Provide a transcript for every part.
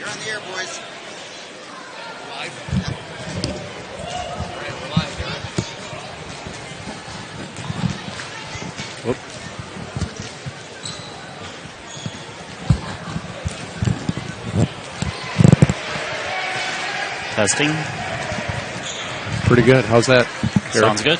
You're on the air, boys. Live? Whoop. Testing. Pretty good. How's that, Eric? Sounds good.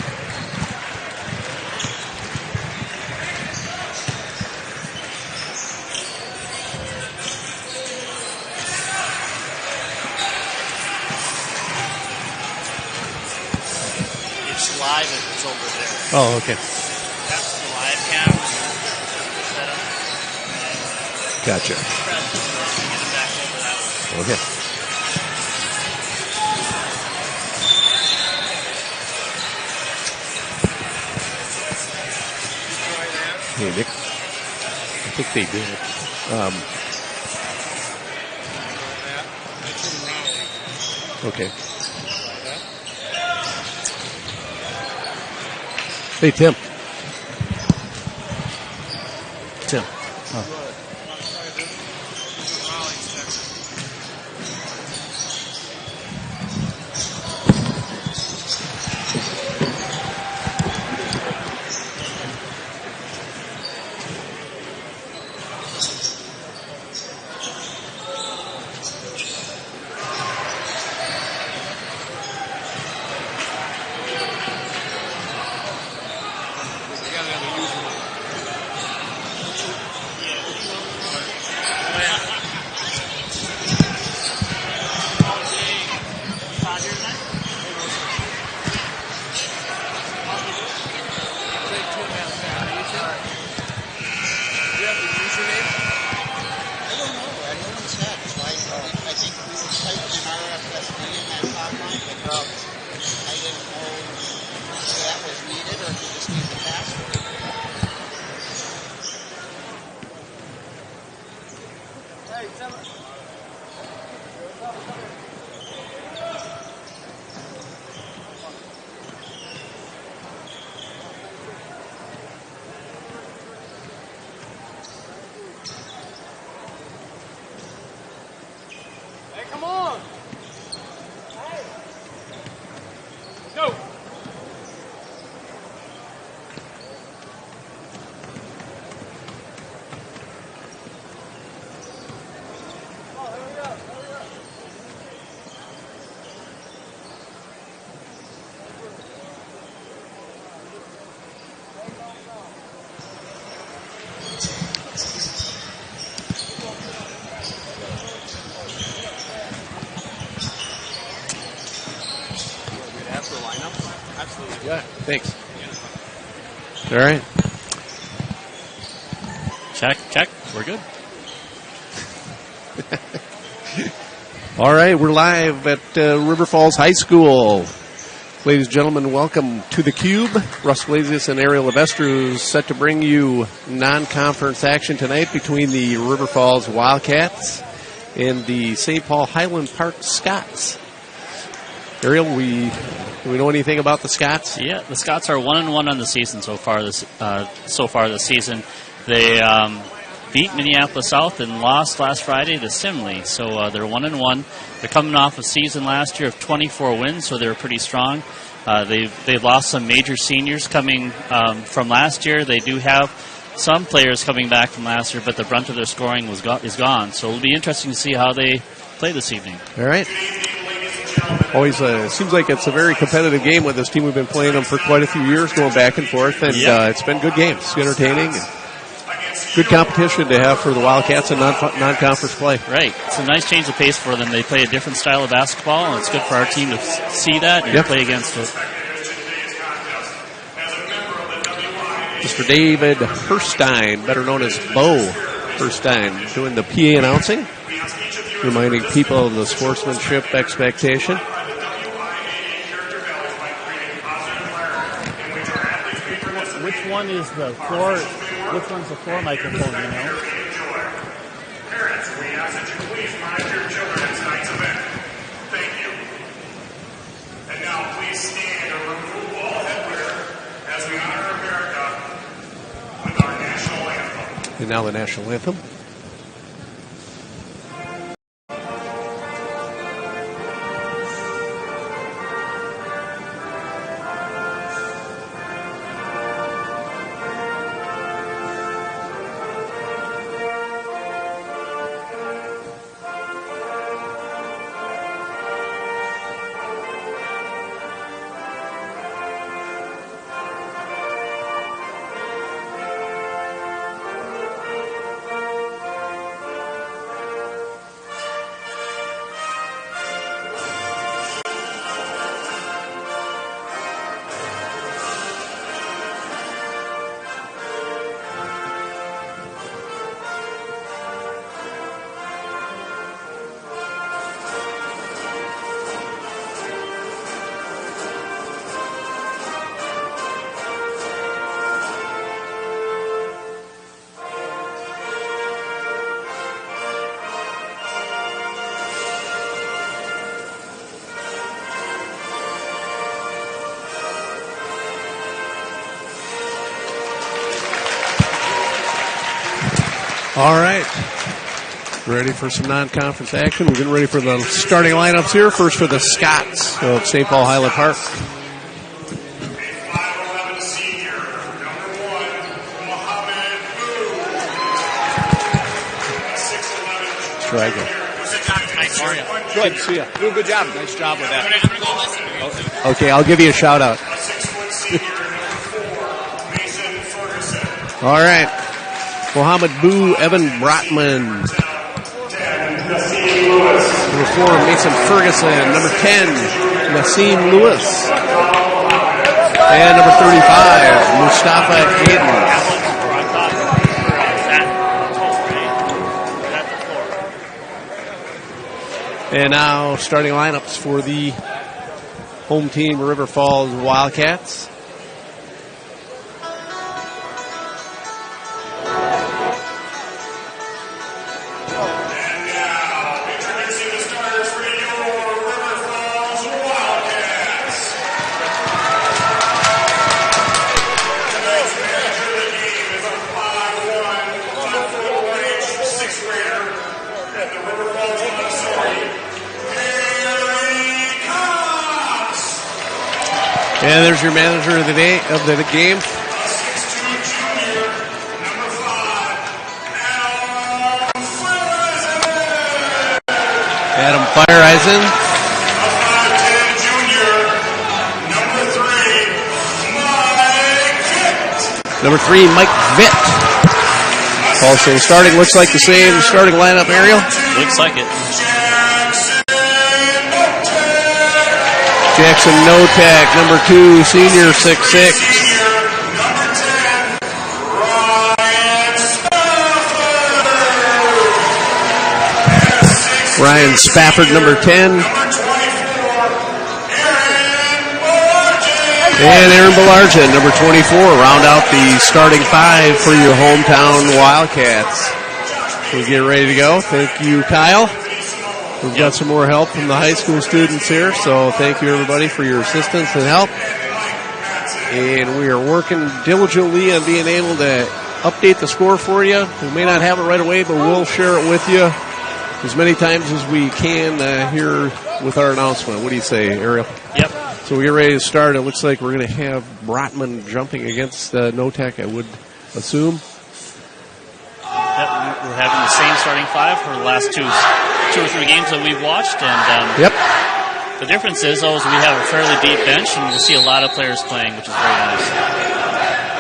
It's live if it's over there. Oh, okay. That's the live cam setup. Gotcha. Press it and get it back over that way. Okay. Hey, Nick. I think they did. Okay. Hey, Tim. Tim. Yeah, thanks. All right. Check. We're good. All right, we're live at River Falls High School. Ladies and gentlemen, welcome to the Cube. Russ Blasius and Ariel Levestru set to bring you non-conference action tonight between the River Falls Wildcats and the St. Paul Highland Park Scots. Ariel, do we know anything about the Scots? Yeah, the Scots are 1-1 on the season so far this season. They beat Minneapolis South and lost last Friday to Simley. So they're 1-1. They're coming off a season last year of 24 wins, so they're pretty strong. They've lost some major seniors coming from last year. They do have some players coming back from last year, but the brunt of their scoring is gone. So it'll be interesting to see how they play this evening. All right. Always seems like it's a very competitive game with this team. We've been playing them for quite a few years, going back and forth, and it's been good games, entertaining, and good competition to have for the Wildcats in non-conference play. Right. It's a nice change of pace for them. They play a different style of basketball, and it's good for our team to see that and play against it. Mr. David Herstein, better known as Bo Herstein, doing the PA announcing, reminding people of the sportsmanship expectation. Which one is the floor? Which one's the floor microphone, you know? Parents, we ask that you please monitor your children at tonight's event. Thank you. And now please stand or remove all headwear as we honor America with our national anthem. And now the national anthem. All right. Ready for some non-conference action. We're getting ready for the starting lineups here. First for the Scots of St. Paul Highland Park. 5'11" senior, number 1, Mohammed Boo. 6'11" Try again. Good. See ya. Do a good job. Nice job with that. Okay, I'll give you a shout out. A 6' senior, number 4, Mason Ferguson. All right. Mohammed Boo, Evan Brotman. 10, Nassim Lewis. Number 4, Mason Ferguson. Number 10, Nassim Lewis. And number 35, Mustafa Hayden. And now starting lineups for the home team, River Falls Wildcats. And now, introducing the starters for your River Falls Wildcats. Tonight's manager of the game is a 5'1", 5'4", 6th grader at the River Falls Montessori, Harry Cox. And there's your manager of the day of the game. A 6'2" junior, number 5, Adam Fireeisen. a 5'10" junior, number 3, Mike Kitt. Number 3, Mike Vitt. Also starting, looks like the same starting lineup, Ariel. Looks like it. Jackson Notek, number 2, senior, 6'6". Senior, number 10, Ryan Spafford. And 6 Ryan Spafford, number 10. number 24, Aaron Borges. And Aaron Belargin, number 24. Round out the starting 5 for your hometown Wildcats. We get ready to go. Thank you, Kyle. We've got some more help from the high school students here, so thank you, everybody, for your assistance and help. And we are working diligently on being able to update the score for you. We may not have it right away, but we'll share it with you as many times as we can here with our announcement. What do you say, Ariel? Yep. So we get ready to start. It looks like we're going to have Brotman jumping against Notek, I would assume. Yep, we're having the same starting 5 for the last two or three games that we've watched, and Yep. the difference is, though, is we have a fairly deep bench, and we'll see a lot of players playing, which is very nice.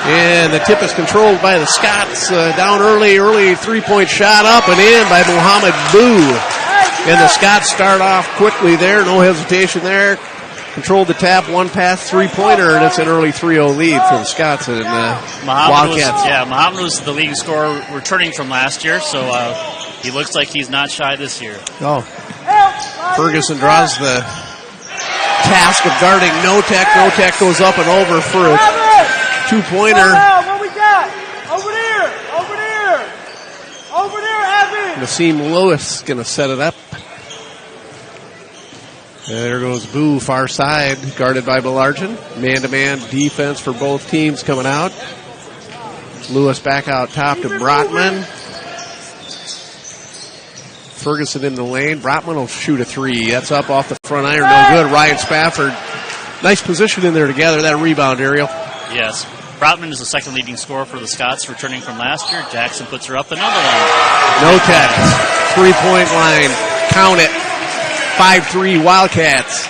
And the tip is controlled by the Scots. Down early three-point shot up and in by Mohammed Boo. And the Scots start off quickly there, no hesitation there. Controlled the tap, one pass, three-pointer, and it's an early 3-0 lead for the Scots and Wildcats. Mohammed was the leading scorer returning from last year, so he looks like he's not shy this year. Oh. Ferguson draws the task of guarding Notek. Notek goes up and over for a two-pointer. What we got? Over there, Evan. Nassim Lewis going to set it up. And there goes Boo, far side, guarded by Belargin. Man-to-man defense for both teams coming out. Lewis back out top to Brotman. Ferguson in the lane. Brotman will shoot a 3. That's up off the front iron. No good. Ryan Spafford. Nice position in there together. That rebound, Ariel. Yes. Brotman is the second leading scorer for the Scots, returning from last year. Jackson puts her up another one. Notek, three-point line. Count it. 5-3 Wildcats.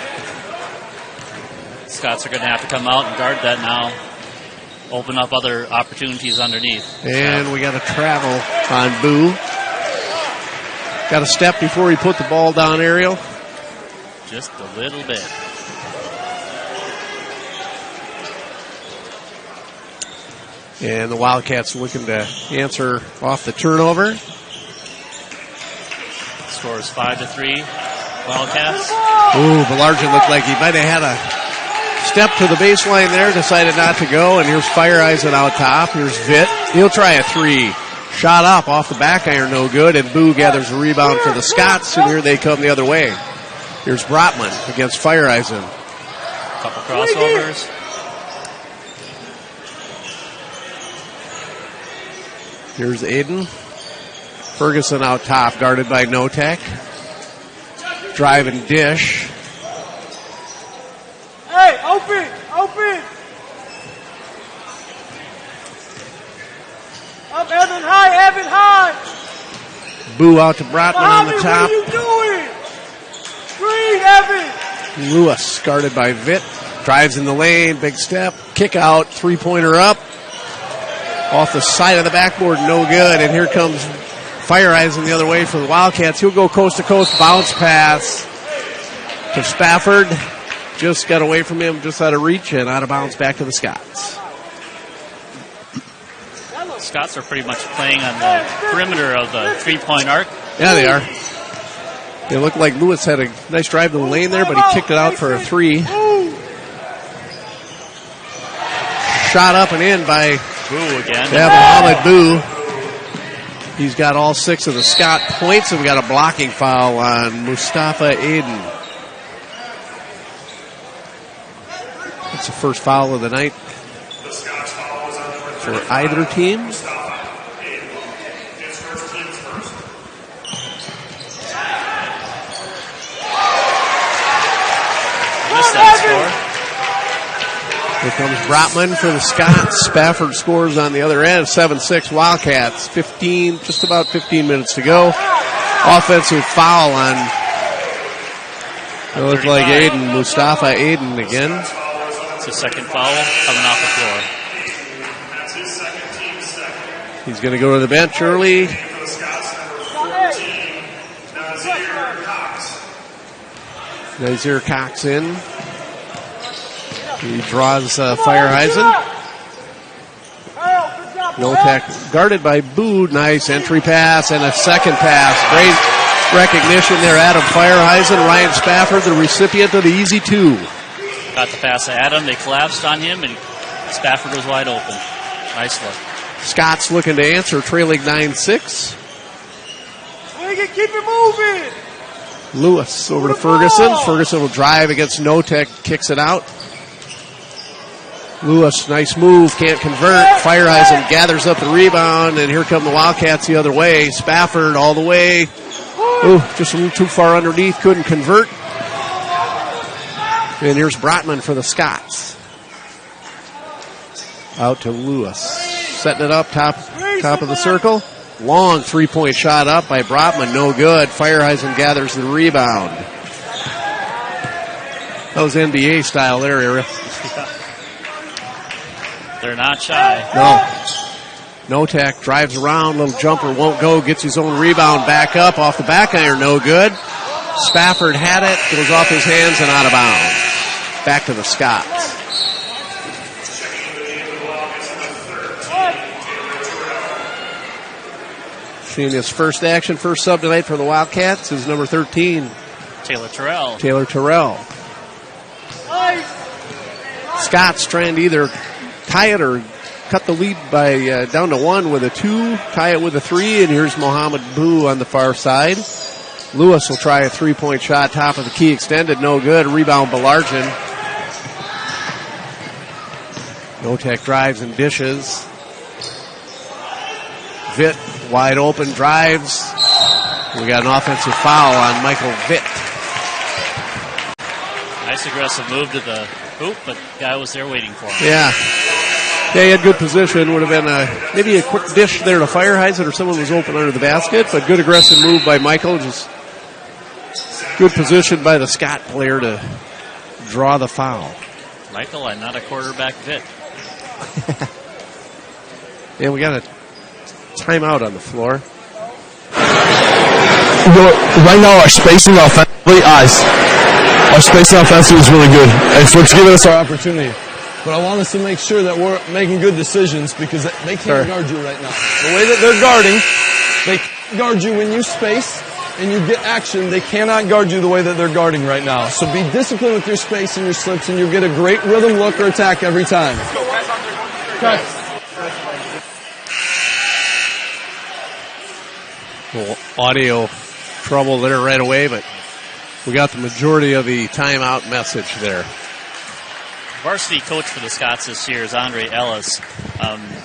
Scots are going to have to come out and guard that now. Open up other opportunities underneath. And we got a travel on Boo. Got a step before he put the ball down, Ariel. Just a little bit. And the Wildcats looking to answer off the turnover. Score is 5-3. Wildcats. Ooh, Belargin looked like he might have had a step to the baseline there, decided not to go, and here's Fireeisen out top. Here's Vitt. He'll try a 3. Shot up off the back iron, no good, and Boo gathers a rebound for the Scots, and here they come the other way. Here's Brotman against Fireeisen. Couple crossovers. Here's Aiden. Ferguson out top, guarded by Notek. Drive and dish. Hey, open, open. Up, Evan high, Evan high. Boo out to Brotman on the Mohammed, top. what are you doing? Screen, Evan. Lewis guarded by Vitt. Drives in the lane, big step, kick out, three-pointer up. Off the side of the backboard, no good. And here comes Fireeisen the other way for the Wildcats. He'll go coast to coast, bounce pass to Spafford. Just got away from him, just out of reach, and out of bounds back to the Scots. Scots are pretty much playing on the perimeter of the three-point arc. Yeah, they are. It looked like Lewis had a nice drive to the lane there, but he kicked it out for a three. Shot up and in by Boo again. Mohammed Boo. He's got all 6 of the Scott points, and we got a blocking foul on Mustafa Aiden. That's the first foul of the night for either team. Missed that score. Here comes Brotman for the Scots. Spafford scores on the other end. 7-6 Wildcats. Just about 15 minutes to go. Offensive foul on, it looks like Aiden, Mustafa Aiden again. It's his second foul coming off the floor. He's going to go to the bench early. Nazir Cox in. He draws Fireeisen. Notek guarded by Boo. Nice entry pass and a second pass. Great recognition there. Adam Fireeisen. Ryan Spafford, the recipient of the easy 2. Got the pass to Adam. They collapsed on him, and Spafford was wide open. Nice look. Scots looking to answer, trailing 9-6. Keep it moving. Lewis over to Ferguson. Ferguson will drive against Notek, kicks it out. Lewis, nice move, can't convert. Fireeisen gathers up the rebound, and here come the Wildcats the other way. Spafford all the way. Ooh, just a little too far underneath, couldn't convert. And here's Brotman for the Scots. Out to Lewis. Setting it up, top of the circle. Long three-point shot up by Brotman, no good. Fireeisen gathers the rebound. That was NBA style there, Ariel. They're not shy. No. Notek drives around, little jumper won't go, gets his own rebound back up off the back iron, no good. Spafford had it, goes off his hands and out of bounds. Back to the Scots. Seeing his first action, first sub tonight for the Wildcats is number 13. Taylor Terrell. Scots trying to either tie it or cut the lead by down to 1 with a 2, tie it with a 3, and here's Mohammed Boo on the far side. Lewis will try a three-point shot, top of the key, extended, no good. Rebound Belargin. Notek drives and dishes. Vitt wide open, drives. We got an offensive foul on Michael Vitt. Nice aggressive move to the hoop, but the guy was there waiting for him. Yeah, he had good position. Would have been maybe a quick dish there to Fireeisen or someone was open under the basket, but good aggressive move by Michael. Just good position by the Scott player to draw the foul. Michael, and not a quarterback Vitt. Yeah, we got a timeout on the floor. Right now, our spacing offensively, our spacing offensively is really good. It's what's giving us our opportunity. But I want us to make sure that we're making good decisions because they can't guard you right now. The way that they're guarding, they can't guard you when you space and you get action. They cannot guard you the way that they're guarding right now. So be disciplined with your space and your slips, and you'll get a great rhythm look or attack every time. Okay. Little audio trouble there right away, but we got the majority of the timeout message there. Varsity coach for the Scots this year is Andre Ellis,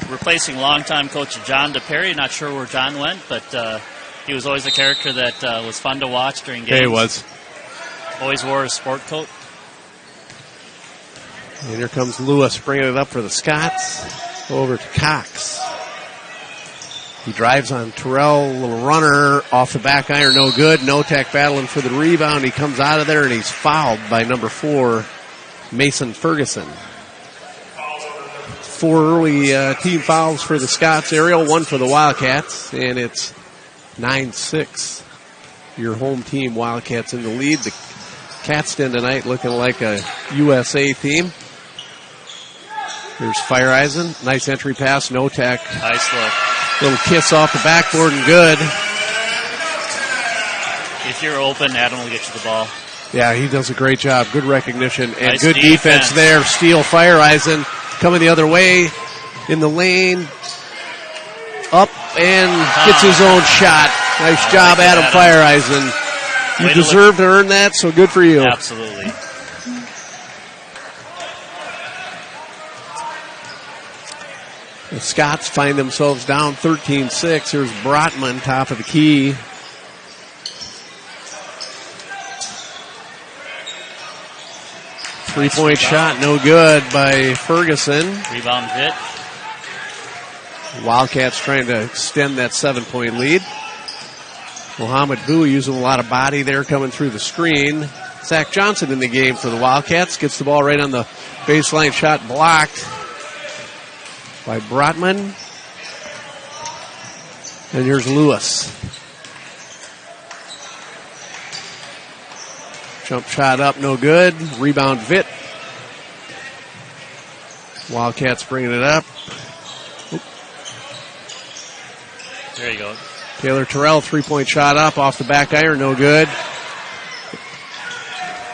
replacing longtime coach John DePerry. Not sure where John went, but He was always a character that was fun to watch during games. Yeah, he was. Always wore his sport coat. And here comes Lewis bringing it up for the Scots. Over to Cox. He drives on Terrell, little runner off the back iron, no good. Notek battling for the rebound. He comes out of there and he's fouled by number 4, Mason Ferguson. 4 early team fouls for the Scots, Ariel, 1 for the Wildcats, and it's 9-6. Your home team, Wildcats, in the lead. The Catston tonight looking like a USA team. Here's Fireeisen. Nice entry pass. Notek. Nice look. Little kiss off the backboard and good. If you're open, Adam will get you the ball. Yeah, he does a great job. Good recognition and Nice good defense there. Steele Fireeisen coming the other way in the lane. Up and gets his own shot. Nice job, Adam Fireeisen. You deserve to earn that, so good for you. Absolutely. The Scots find themselves down 13-6. Here's Brotman, top of the key. Three-point shot, no good by Ferguson. Rebound hit. Wildcats trying to extend that 7-point lead. Mohammed Boo using a lot of body there coming through the screen. Zach Johnson in the game for the Wildcats. Gets the ball right on the baseline, shot blocked by Brotman. And here's Lewis. Jump shot up, no good. Rebound Vitt. Wildcats bringing it up. Oop. There you go. Taylor Terrell, 3-point shot up off the back iron, no good.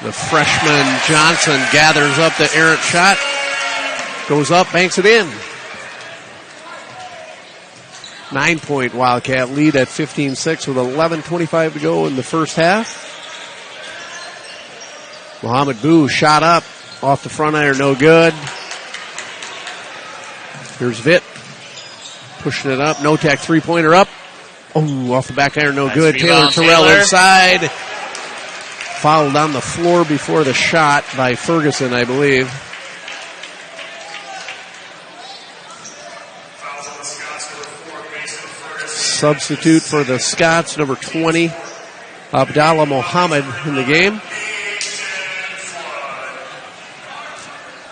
The freshman Johnson gathers up the errant shot. Goes up, banks it in. 9-point Wildcat lead at 15-6 with 11:25 to go in the first half. Mohammed Boo shot up off the front iron, no good. Here's Vitt pushing it up. Notek 3-pointer up. Oh, off the back iron, no good. Taylor Terrell inside. Fouled on the floor before the shot by Ferguson, I believe. Substitute for the Scots, number 20, Abdallah Mohammed in the game.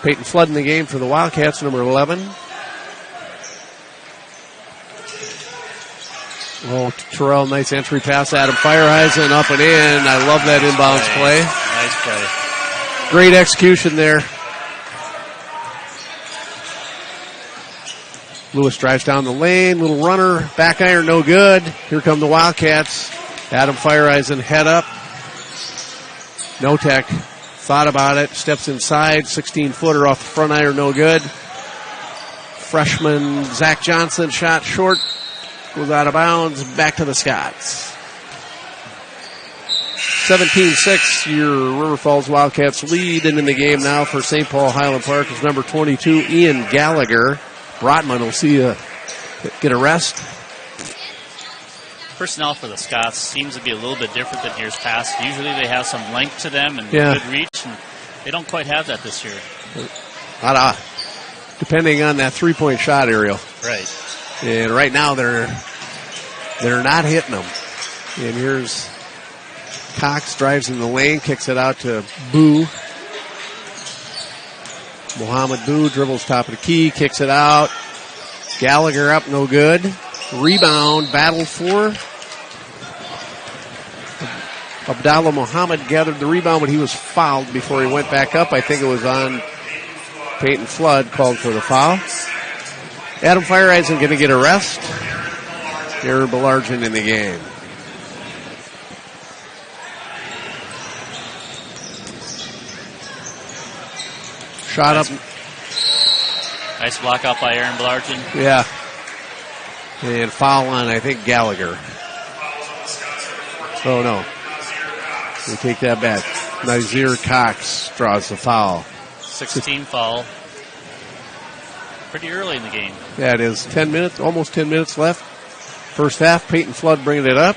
Peyton Flood in the game for the Wildcats, number 11. Oh, Terrell, nice entry pass. Adam Fireeisen up and in. I love that inbounds play. Nice play. Great execution there. Lewis drives down the lane. Little runner. Back iron, no good. Here come the Wildcats. Adam Fireeisen head up. Notek thought about it. Steps inside. 16-footer off the front iron, no good. Freshman Zach Johnson shot short. Goes out of bounds. Back to the Scots. 17-6, your River Falls Wildcats lead. And in the game now for St. Paul Highland Park is number 22, Ian Gallagher. Brotman will see get a rest. Personnel for the Scots seems to be a little bit different than years past. Usually they have some length to them and good reach, and they don't quite have that this year. Depending on that 3-point shot, Ariel. Right. And right now they're not hitting them. And here's Cox, drives in the lane, kicks it out to Boo. Mohammed Boo dribbles top of the key, kicks it out. Gallagher up, no good. Rebound, battle for. Abdallah Mohammed gathered the rebound, but he was fouled before he went back up. I think it was on Peyton Flood, called for the foul. Adam Fireeisen going to get a rest. Aaron Belargin in the game. Shot up. Nice block out by Aaron Belargin. Yeah. And foul on, I think, Gallagher. Oh, no. We take that back. Nazir Cox draws the foul. 16 foul. Pretty early in the game. Yeah, it is. 10 minutes, almost 10 minutes left. First half, Peyton Flood bringing it up.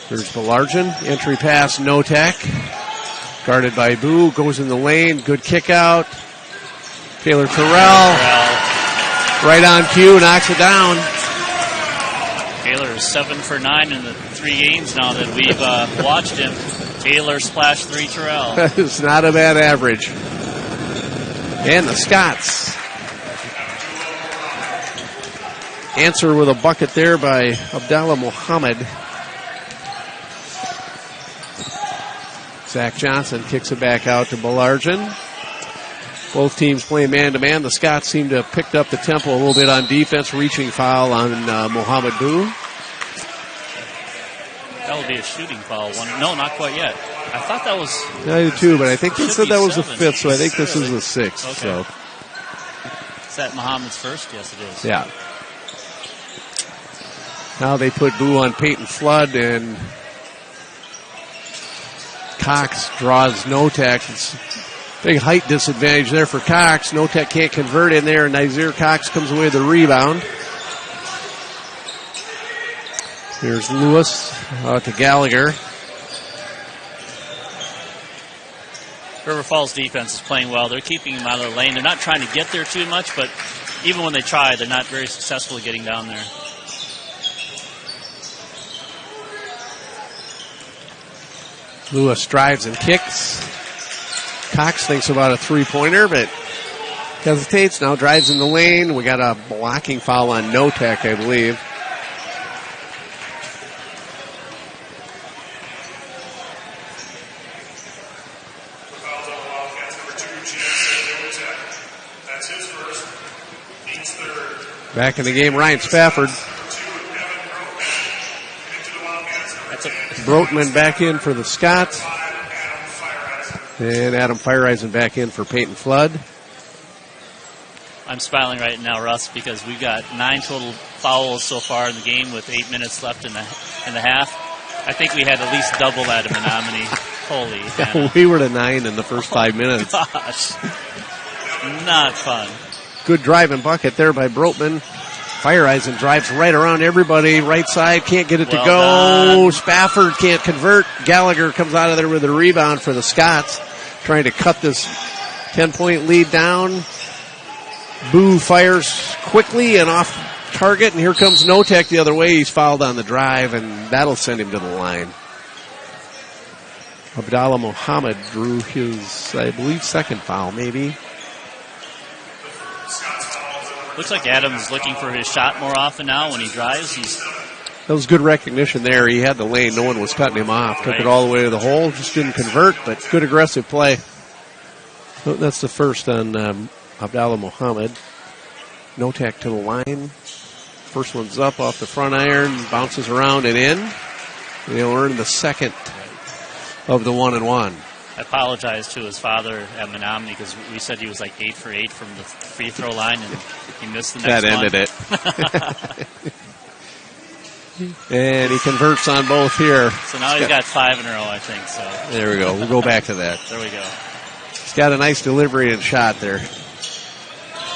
There's Belargin. Entry pass, Notek. Guarded by Boo. Goes in the lane. Good kick out. Taylor Terrell. Right on cue. Knocks it down. Taylor is 7 for 9 in the 3 games now that we've watched him. Taylor splash 3 Terrell. It's not a bad average. And the Scots answer with a bucket there by Abdallah Muhammad. Zach Johnson kicks it back out to Belargin. Both teams playing man-to-man. The Scots seem to have picked up the tempo a little bit on defense. Reaching foul on Mohammed Boo. That would be a shooting foul. No, not quite yet. I thought that was... I did too, but I think they said that was the 5th, so I think this is the 6th. Okay. So. Is that Muhammad's first? Yes, it is. Yeah. Now they put Boo on Peyton Flood, and Cox draws Notek. It's a big height disadvantage there for Cox. Notek can't convert in there, and Nazir Cox comes away with the rebound. Here's Lewis to Gallagher. River Falls defense is playing well. They're keeping him out of the lane. They're not trying to get there too much, but even when they try, they're not very successful at getting down there. Lewis drives and kicks. Cox thinks about a three-pointer, but hesitates. Now drives in the lane. We got a blocking foul on Notek, I believe. Back in the game, Ryan Spafford. Brotman back in for the Scots. And Adam Fireisen back in for Peyton Flood. I'm smiling right now, Russ, because we've got 9 total fouls so far in the game with 8 minutes left in the half. I think we had at least double that in Menominee. Holy Hannah. We were to 9 in the first 5 minutes. Gosh. Not fun. Good driving bucket there by Brotman. Fireisen drives right around everybody. Right side, can't get it to go. Done. Spafford can't convert. Gallagher comes out of there with a rebound for the Scots, trying to cut this 10-point lead down. Boo fires quickly and off target, and here comes Notek the other way. He's fouled on the drive, and that'll send him to the line. Abdallah Muhammad drew his, I believe, second foul, maybe. Looks like Adams looking for his shot more often now when he drives. That was good recognition there. He had the lane. No one was cutting him off. Took it all the way to the hole. Just didn't convert, but good aggressive play. So that's the first on Abdallah Muhammad. Notek to the line. First one's up off the front iron. Bounces around and in. They'll earn the second of the 1-and-1. I apologize to his father at Menominee because we said he was like 8 for 8 from the free throw line, and he missed the next one. That ended it. And he converts on both here. So now he's got 5 in a row, I think. So there we go. We'll go back to that. There we go. He's got a nice delivery and shot there.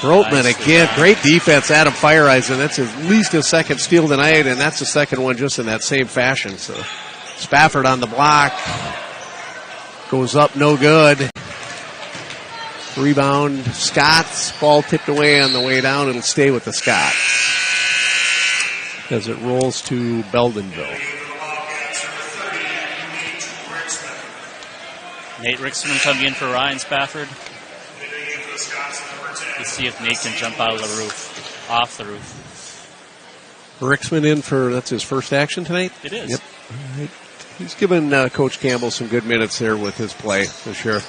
Brotman again. Great defense. Adam Fireisen. That's at least his second steal tonight, and that's the second one just in that same fashion. So Spafford on the block. Goes up, no good. Rebound, Scots. Ball tipped away on the way down. It'll stay with the Scots as it rolls to Beldenville. Nate Ricksman coming in for Ryan Spafford. Let's see if Nate can jump out of the roof, off the roof. Ricksman in for, that's his first action tonight? It is. Yep. All right. He's given Coach Campbell some good minutes there with his play, for sure.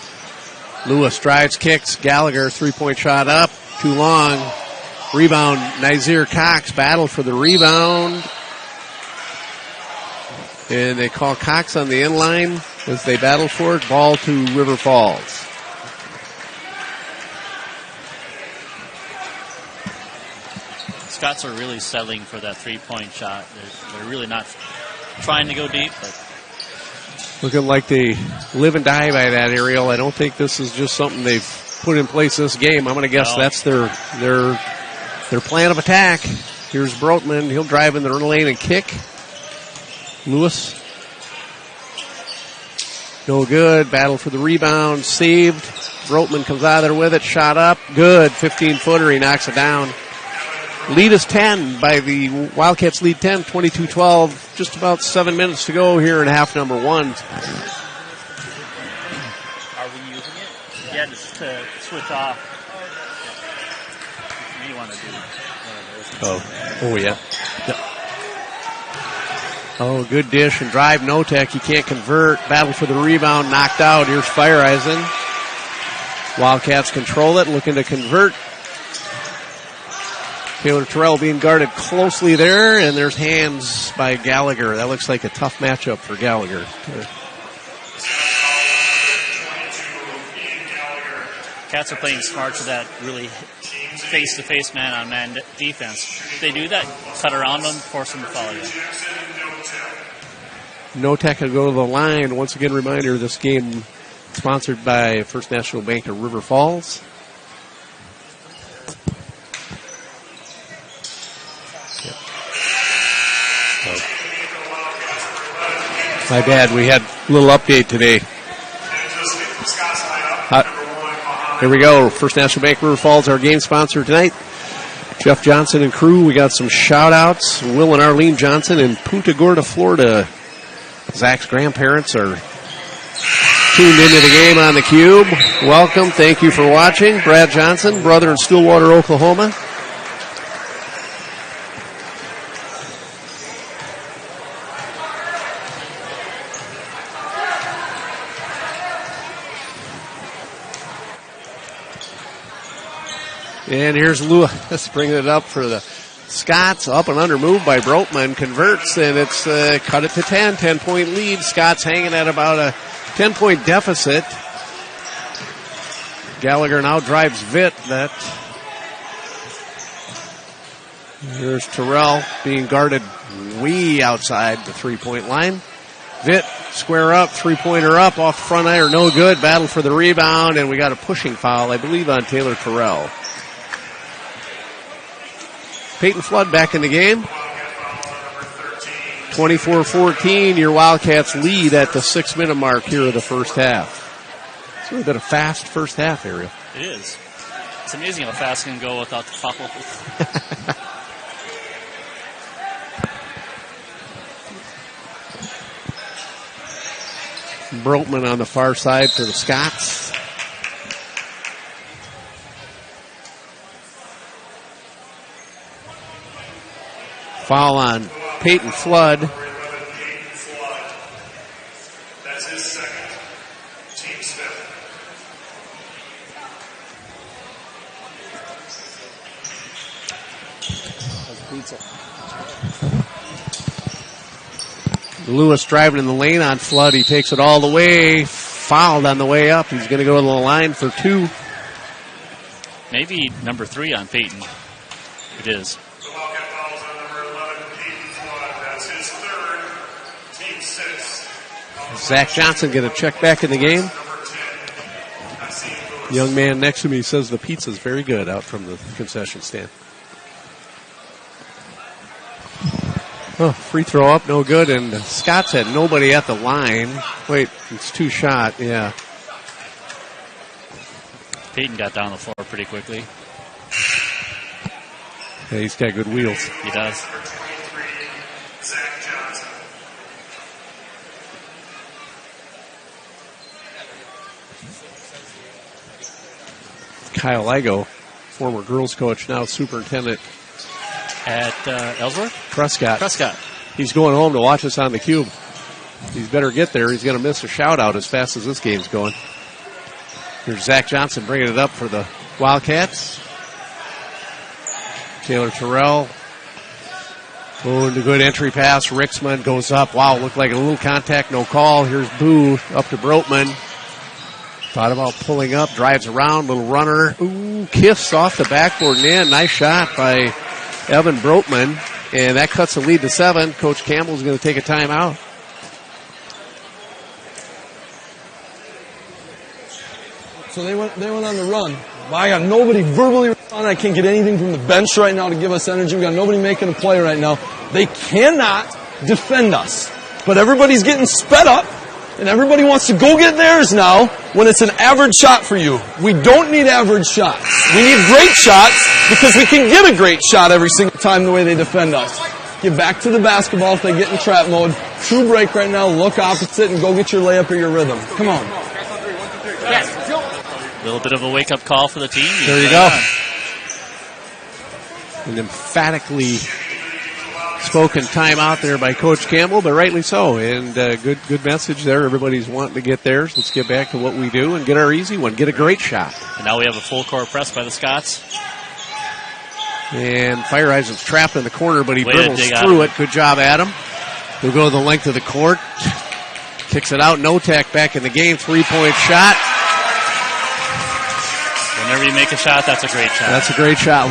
Lewis drives, kicks. Gallagher, three-point shot up. Too long. Rebound, Nazir Cox. Battle for the rebound. And they call Cox on the inline as they battle for it. Ball to River Falls. Scots are really settling for that three-point shot. They're really not trying to go deep, but looking like they live and die by that, Ariel. I don't think this is just something they've put in place this game. I'm going to guess that's their Their plan of attack. Here's Brotman. He'll drive in the lane and kick. Lewis. No good. Battle for the rebound. Saved. Brotman comes out of there with it. Shot up. Good. 15-footer. He knocks it down. Lead is 10 by the Wildcats lead 10, 22-12. Just about 7 minutes to go here in half number 1. Are we using it? Yeah, just to switch off. What do you want to do? Oh yeah. Oh, good dish and drive. Notek, he can't convert. Battle for the rebound, knocked out. Here's Fireeisen. Wildcats control it, looking to convert. Taylor Terrell being guarded closely there, and there's hands by Gallagher. That looks like a tough matchup for Gallagher. Cats are playing smart to that really face-to-face man-on-man defense. If they do that, cut around them, force them to follow you. Notek will go to the line. Once again, reminder, this game sponsored by First National Bank of River Falls. My bad, we had a little update today. Here we go. First National Bank River Falls, our game sponsor tonight. Jeff Johnson and crew. We got some shout-outs. Will and Arlene Johnson in Punta Gorda, Florida. Zach's grandparents are tuned into the game on the Cube. Welcome. Thank you for watching. Brad Johnson, brother in Stillwater, Oklahoma. And here's Lewis bringing it up for the Scots. Up and under move by Brotman. Converts, and it's cut it to 10. 10-point lead. Scots hanging at about a 10-point deficit. Gallagher now drives Vitt. Here's Terrell being guarded way outside the three-point line. Vitt, square up, three-pointer up, off the front iron, no good. Battle for the rebound, and we got a pushing foul, I believe, on Taylor Terrell. Peyton Flood back in the game. 24-14, your Wildcats lead at the 6-minute mark here of the first half. It's really been a fast first half, Ariel. It is. It's amazing how fast it can go without the foul. Brotman on the far side for the Scots. Foul on Peyton Flood. That's his second. Team's fifth. Lewis driving in the lane on Flood. He takes it all the way. Fouled on the way up. He's going to go to the line for 2. Maybe number 3 on Peyton. It is. The Wildcat fouls on number 11, Peyton Flood. That's his third. Team 6. Zach Johnson going to check back in the game. Young man next to me says the pizza's very good out from the concession stand. Oh, free throw up, no good, and Scott's had nobody at the line. Wait, it's 2 shot, yeah. Peyton got down the floor pretty quickly. Yeah, he's got good wheels. He does. Number 23, Zach Johnson. Kyle Igo, former girls coach, now superintendent At Ellsworth? Prescott. Prescott. He's going home to watch us on the Cube. He's better get there. He's going to miss a shout-out as fast as this game's going. Here's Zach Johnson bringing it up for the Wildcats. Taylor Terrell. Oh, and a good entry pass. Rixman goes up. Wow, looked like a little contact, no call. Here's Boo up to Brotman. Thought about pulling up, drives around, little runner. Ooh, kiss off the backboard and in. Nice shot by Evan Brotman. And that cuts the lead to 7. Coach Campbell's going to take a timeout. So they went on the run. But I got nobody verbally responding. I can't get anything from the bench right now to give us energy. We got nobody making a play right now. They cannot defend us. But everybody's getting sped up, and everybody wants to go get theirs now when it's an average shot for you. We don't need average shots. We need great shots because we can get a great shot every single time the way they defend us. Get back to the basketball if they get in trap mode. True break right now. Look opposite and go get your layup or your rhythm. Come on. A little bit of a wake-up call for the team. There you go. An emphatically spoken timeout there by Coach Campbell, but rightly so. And good message there. Everybody's wanting to get theirs. Let's get back to what we do and get our easy one. Get a great shot. And now we have a full-court press by the Scots. And Fireisen's trapped in the corner, but he Way to dribbles dig out through of it. Good job, Adam. He'll go the length of the court. Kicks it out. Notak back in the game. 3-point shot. Whenever you make a shot, that's a great shot. That's a great shot.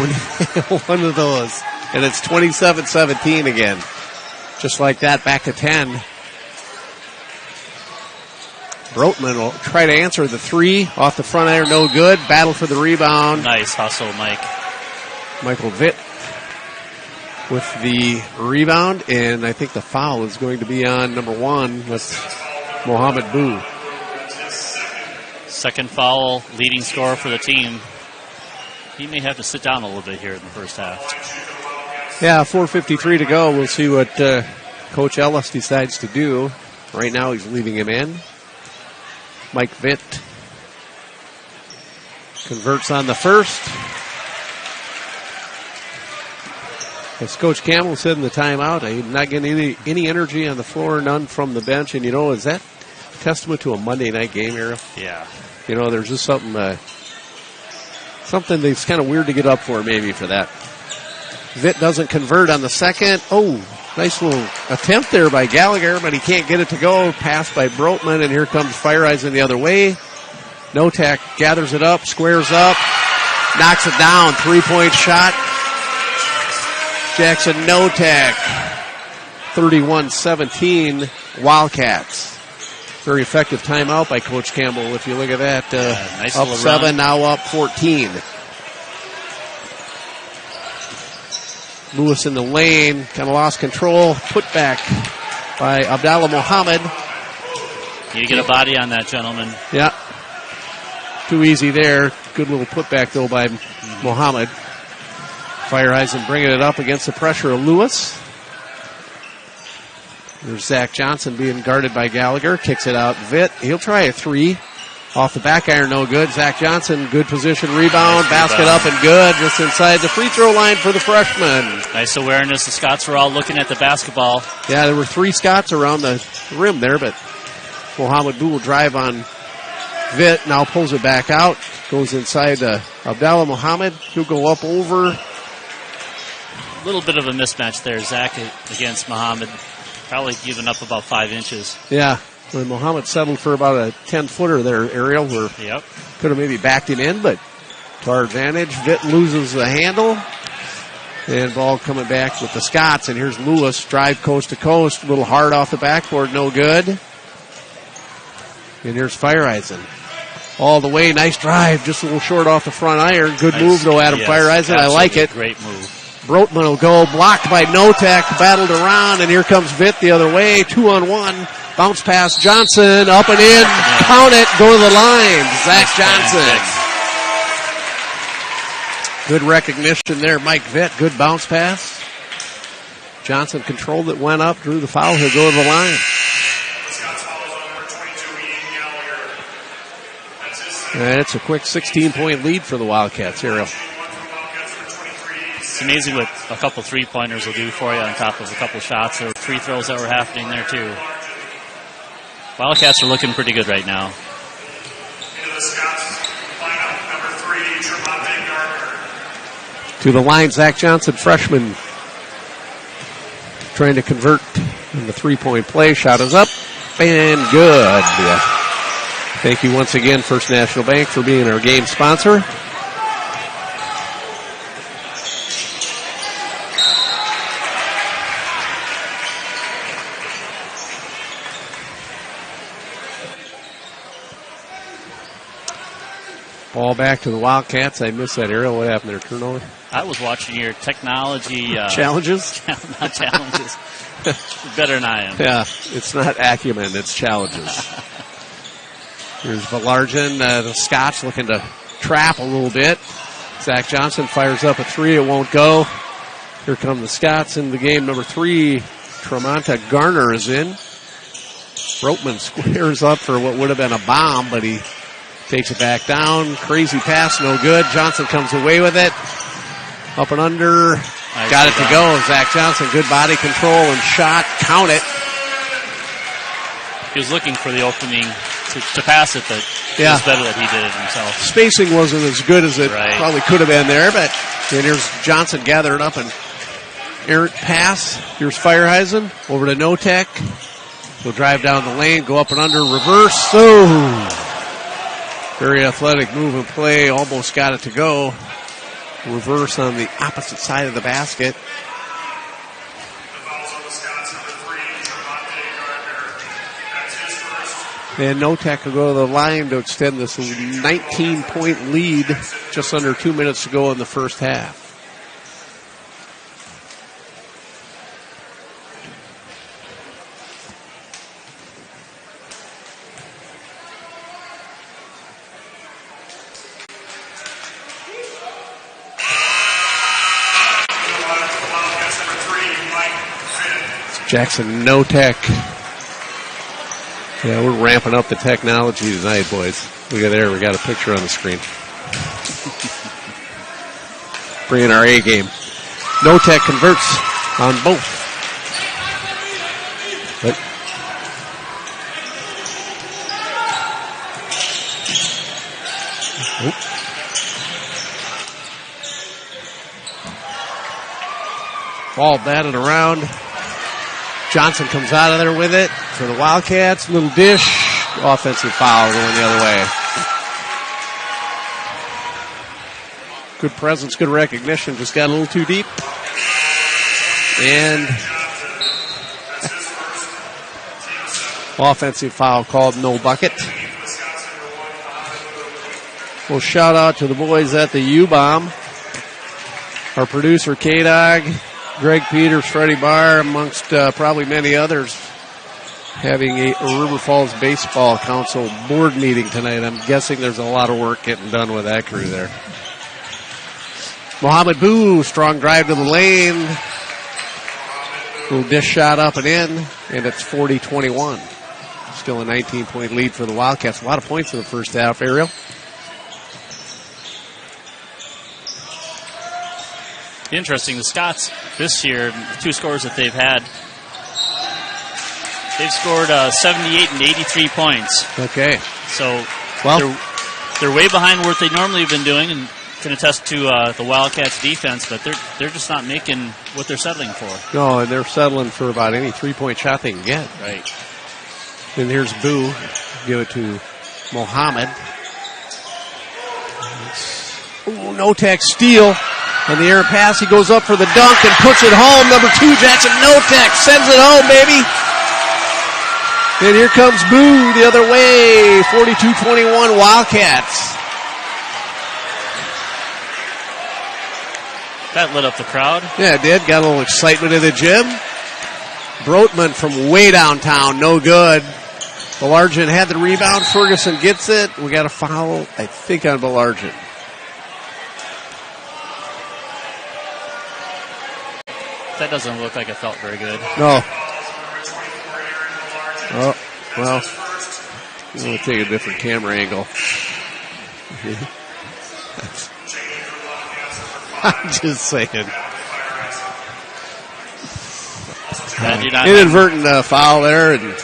One of those. And it's 27-17 again. Just like that, back to 10. Brotman will try to answer the three. Off the front iron, no good. Battle for the rebound. Nice hustle, Mike. Michael Vitt with the rebound, and I think the foul is going to be on number 1 with Mohammed Boo. Second foul, leading scorer for the team. He may have to sit down a little bit here in the first half. Yeah, 4:53 to go. We'll see what Coach Ellis decides to do. Right now he's leaving him in. Mike Vitt converts on the first. As Coach Campbell said in the timeout, I'm not getting any energy on the floor, none from the bench. And, is that testament to a Monday night game, Ariel? Yeah. There's just something that's kind of weird to get up for maybe for that. Vitt doesn't convert on the second. Oh, nice little attempt there by Gallagher, but he can't get it to go. Pass by Brotman, and here comes Fireisen the other way. Notak gathers it up, squares up, knocks it down. 3-point shot. Jackson Notak, 31-17, Wildcats. Very effective timeout by Coach Campbell. If you look at that, nice up 7, run. now up 14. Lewis in the lane, kind of lost control. Put back by Abdallah Mohammed. You get a body on that, gentleman. Yeah. Too easy there. Good little putback, though, by Mohammed. Fireisen bringing it up against the pressure of Lewis. There's Zach Johnson being guarded by Gallagher. Kicks it out. Vitt, he'll try a three. Off the back iron, no good. Zach Johnson, good position, rebound, nice basket rebound. Up and good. Just inside the free throw line for the freshman. Nice awareness. The Scots were all looking at the basketball. Yeah, there were 3 Scots around the rim there, but Mohammed Boo will drive on Vitt. Now pulls it back out. Goes inside Abdallah Mohammed. He'll go up over. A little bit of a mismatch there, Zach, against Mohammed. Probably giving up about 5 inches. Yeah. When Mohammed settled for about a 10-footer there, Ariel, where could have maybe backed him in, but to our advantage, Vitt loses the handle. And ball coming back with the Scots. And here's Lewis, drive coast to coast. A little hard off the backboard, no good. And here's Fireisen. All the way, nice drive, just a little short off the front iron. Good move, though, Adam Fireisen. I like it. Great move. Brotman will go, blocked by Notak, battled around, and here comes Vitt the other way. 2-on-1. Bounce pass, Johnson, up and in, count it, go to the line. Zach Johnson. Good recognition there, Mike Vitt. Good bounce pass. Johnson controlled it, went up, drew the foul. He'll go to the line. And it's a quick 16-point lead for the Wildcats, Ariel. It's amazing what a couple three-pointers will do for you on top of a couple shots or free throws that were happening there, too. Wildcats are looking pretty good right now. To the line, Zach Johnson, freshman, trying to convert in the three-point play. Shot is up and good. Yeah. Thank you once again, First National Bank, for being our game sponsor. Ball back to the Wildcats. I missed that aerial. What happened there? Turnover? I was watching your technology challenges? Not challenges. Better than I am. Yeah, it's not acumen, it's challenges. Here's Valarjan, the Scots looking to trap a little bit. Zach Johnson fires up a three. It won't go. Here come the Scots in the game. Number 3, Tremonta Garner is in. Ropeman squares up for what would have been a bomb, but he takes it back down. Crazy pass, no good. Johnson comes away with it. Up and under. Got it to go. Zach Johnson, good body control and shot. Count it. He was looking for the opening to pass it, but it was better that he did it himself. Spacing wasn't as good as it probably could have been there, but and here's Johnson gathering up and errant pass. Here's Fireheisen over to Notek. He'll drive down the lane, go up and under, reverse. Very athletic move and play. Almost got it to go. Reverse on the opposite side of the basket. And Notek will go to the line to extend this 19-point lead. Just under 2 minutes to go in the first half. Jackson Notek. Yeah, we're ramping up the technology tonight, boys. Look at there, we got a picture on the screen. Bringing our A game. Notek converts on both. But ball batted around. Johnson comes out of there with it for the Wildcats. Little dish. Offensive foul going the other way. Good presence, good recognition. Just got a little too deep. And offensive foul called, no bucket. Well, shout out to the boys at the U-Bomb. Our producer, K-Dog. Greg Peters, Freddie Barr, amongst probably many others, having a River Falls Baseball Council board meeting tonight. I'm guessing there's a lot of work getting done with that crew there. Mohamed Boo, strong drive to the lane. Little dish shot up and in, and it's 40-21. Still a 19-point lead for the Wildcats. A lot of points in the first half, Ariel. Interesting, the Scots this year, the two scores that they've had, they've scored 78 and 83 points. Okay. So they're way behind what they normally have been doing, and can attest to the Wildcats' defense, but they're just not making what they're settling for. No, and they're settling for about any three-point shot they can get. Right. And here's Boo. Give it to Mohammed. Notek steal. On the air pass, he goes up for the dunk and puts it home. Number 2, Jackson Notek sends it home, baby. And here comes Boo the other way. 42-21 Wildcats. That lit up the crowd. Yeah, it did. Got a little excitement in the gym. Brotman from way downtown, no good. Balargin had the rebound. Ferguson gets it. We got a foul, I think, on Balargin. That doesn't look like it felt very good. No. Oh, well, I'm going to take a different camera angle. I'm just saying. Inadvertent foul there, and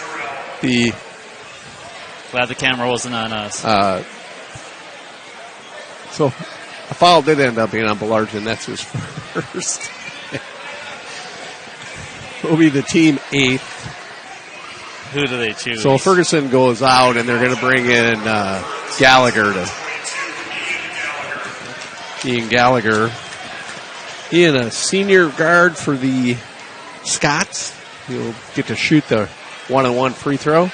glad the camera wasn't on us. So a foul did end up being on Balargin. That's his first. Will be the team 8th. Who do they choose? So Ferguson goes out, and they're going to bring in Gallagher. Ian Gallagher. Ian, a senior guard for the Scots. He'll get to shoot the one-on-one free throw.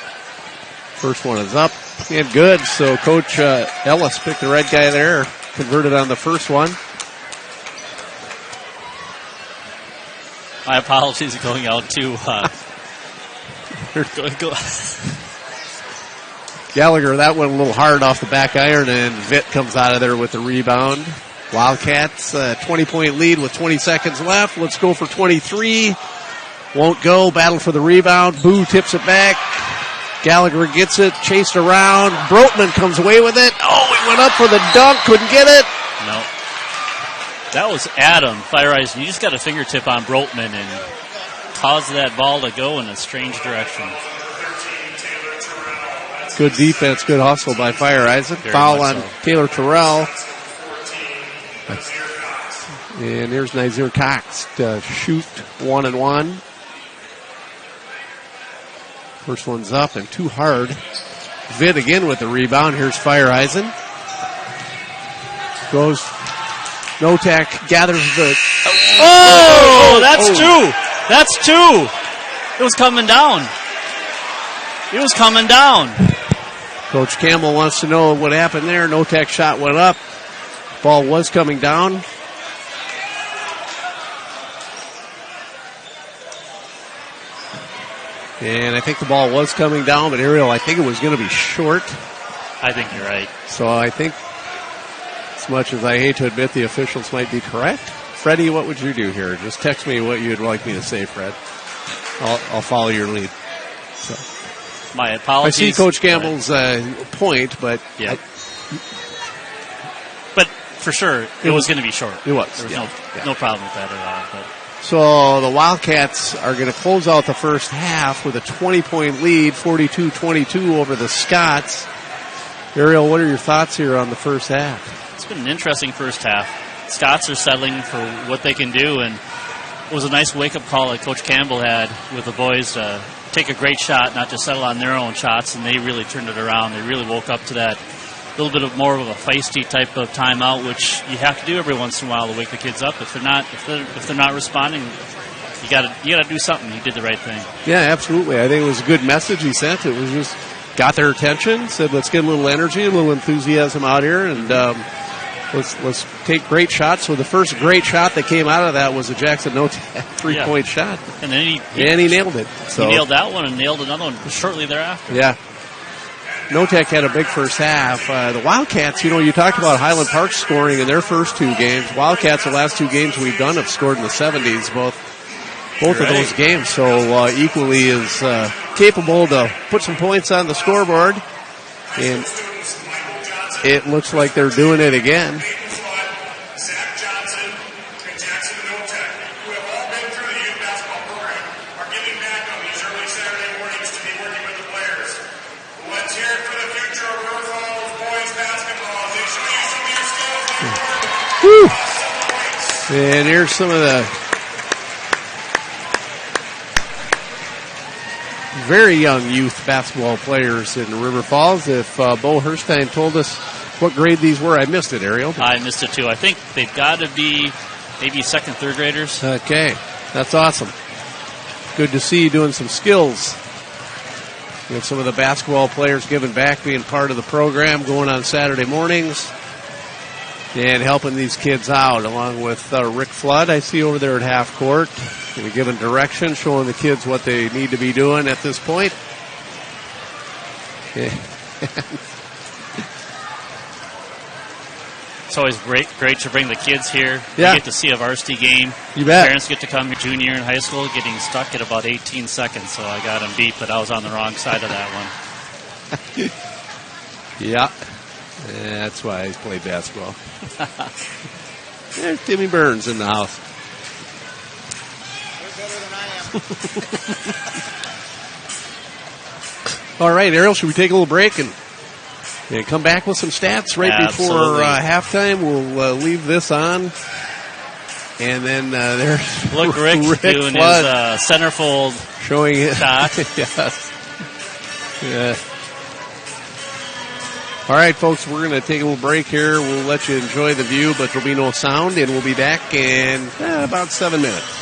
First one is up and good. So Coach Ellis picked the right guy there. Converted on the first one. My apologies going out to Gallagher, that one a little hard off the back iron, and Vitt comes out of there with the rebound. Wildcats, 20-point lead with 20 seconds left. Let's go for 23. Won't go. Battle for the rebound. Boo tips it back. Gallagher gets it, chased around. Brotman comes away with it. Oh, he went up for the dunk, couldn't get it. No. That was Adam Fireeyes. You just got a fingertip on Brotman and caused that ball to go in a strange direction. Good defense, good hustle by Fireeyes. Foul on Taylor Terrell. And here's Nazir Cox to shoot 1-1. First one's up and too hard. Vitt again with the rebound. Here's Fireeisen. Goes. Notak gathers the. Oh, that's two. That's two. It was coming down. It was coming down. Coach Campbell wants to know what happened there. Notak shot went up. Ball was coming down. And I think the ball was coming down, but Ariel, I think it was going to be short. I think you're right. So I think, as much as I hate to admit the officials might be correct, Freddie, what would you do here? Just text me what you'd like me to say, Fred. I'll follow your lead. So. My apologies. I see Coach Campbell's point, but... Yeah. But for sure, it was going to be short. It was. There was no problem with that at all. But. So the Wildcats are going to close out the first half with a 20-point lead, 42-22 over the Scots. Ariel, what are your thoughts here on the first half? It's been an interesting first half. Scots are settling for what they can do, and it was a nice wake-up call that Coach Campbell had with the boys to take a great shot, not just settle on their own shots, and they really turned it around. They really woke up to that little bit of more of a feisty type of timeout, which you have to do every once in a while to wake the kids up. If they're not responding, you gotta do something. He did the right thing. Yeah, absolutely. I think it was a good message he sent. It was just got their attention. Said, let's get a little energy, a little enthusiasm out here, and let's take great shots. So the first great shot that came out of that was a Jackson Notak 3-point shot, and then he nailed it. So he nailed that one and nailed another one shortly thereafter. Yeah. Notak had a big first half. The Wildcats, you talked about Highland Park scoring in their first two games. Wildcats, the last two games we've done, have scored in the 70s, both of those games. So equally as capable to put some points on the scoreboard. And it looks like they're doing it again. Woo. And here's some of the very young youth basketball players in River Falls. If Bo Herstein told us what grade these were, I missed it, Ariel. I missed it too. I think they've got to be maybe second, third graders. Okay, that's awesome. Good to see you doing some skills. We have some of the basketball players giving back, being part of the program, going on Saturday mornings. And helping these kids out, along with Rick Flood, I see over there at half court. Giving direction, showing the kids what they need to be doing at this point. Yeah. It's always great to bring the kids here. Yeah. You get to see a varsity game. You bet. Parents get to come here junior in high school, getting stuck at about 18 seconds, so I got them beat, but I was on the wrong side of that one. Yeah. That's why I played basketball. There's Timmy Burns in the house. All right, Ariel, should we take a little break and come back with some stats right before halftime? We'll leave this on. And then there's Rick doing Flood his centerfold showing it. shot. Yes. Yeah. All right, folks, we're going to take a little break here. We'll let you enjoy the view, but there'll be no sound, and we'll be back in about 7 minutes.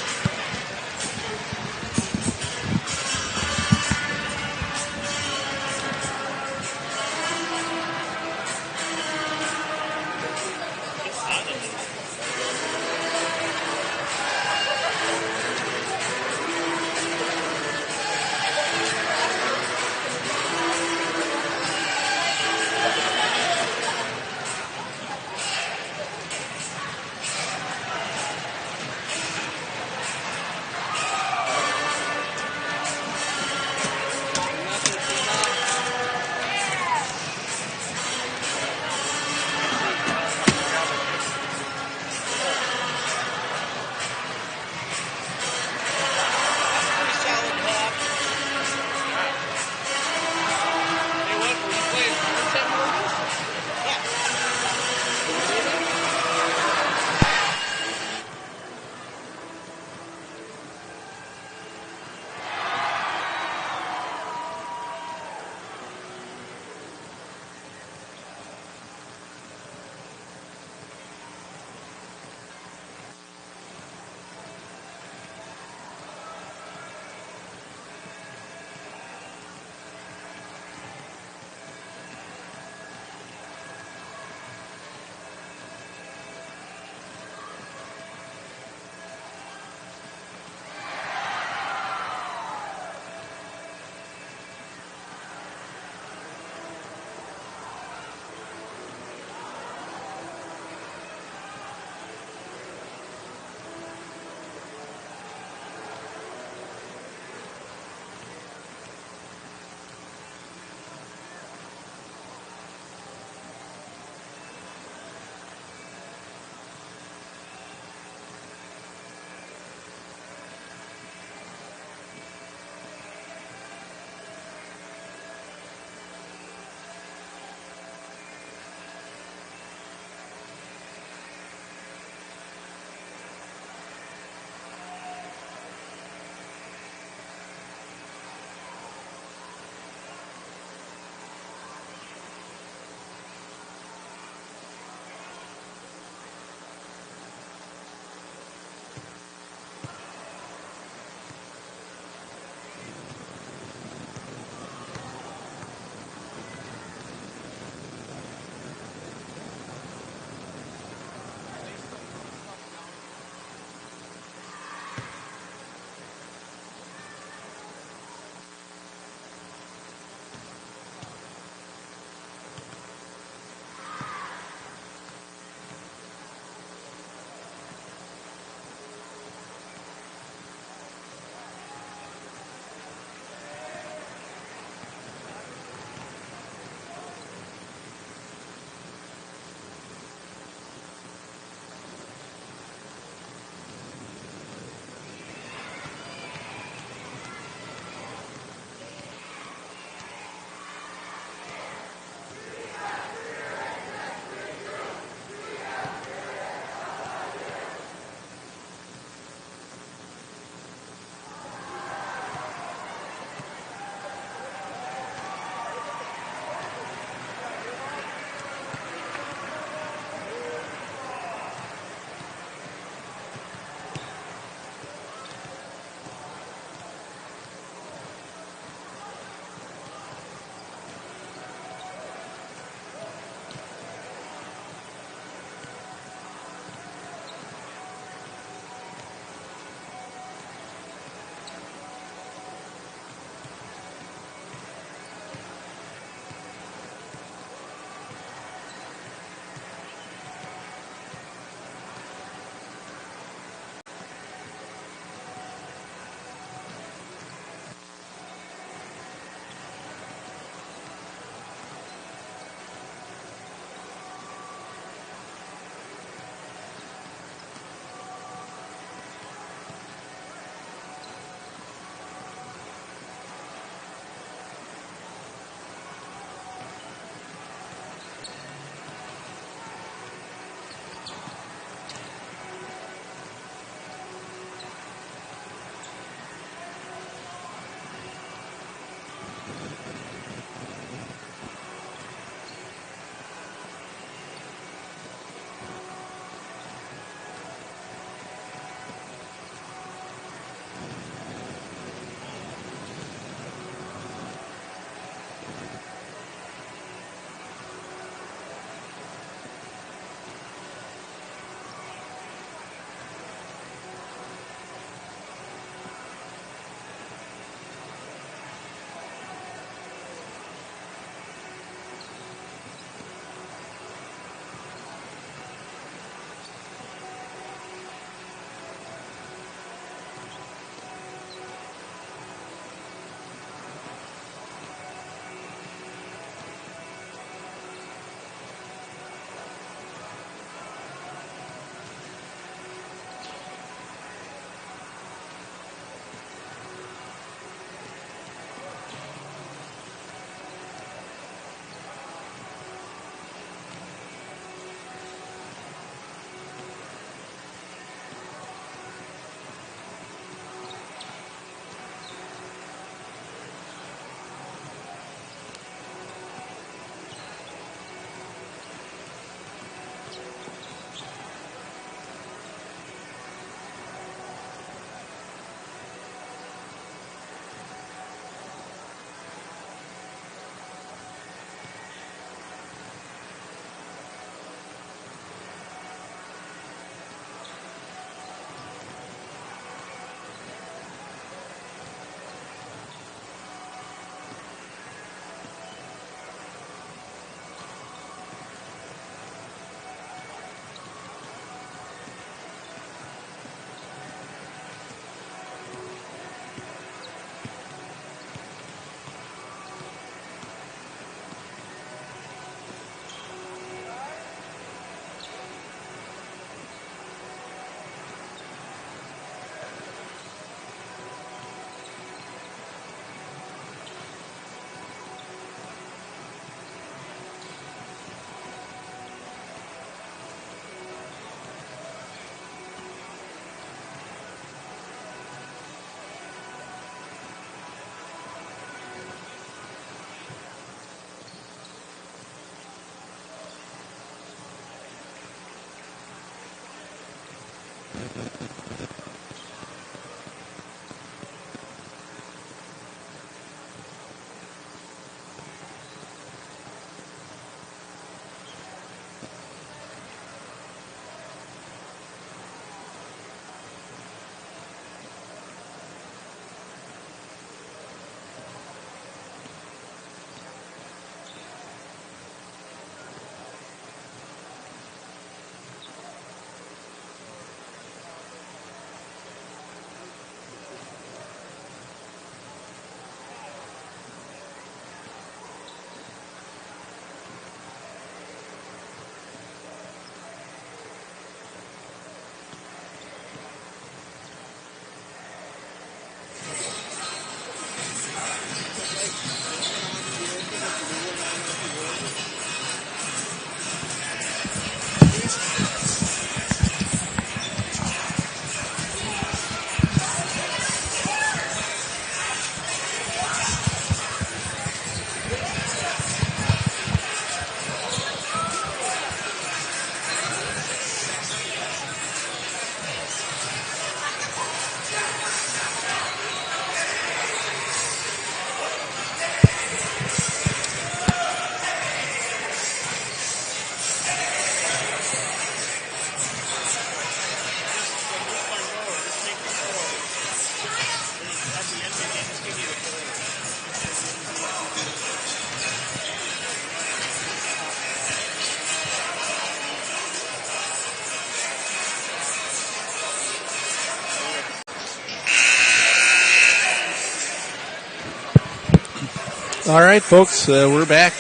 All right, folks, we're back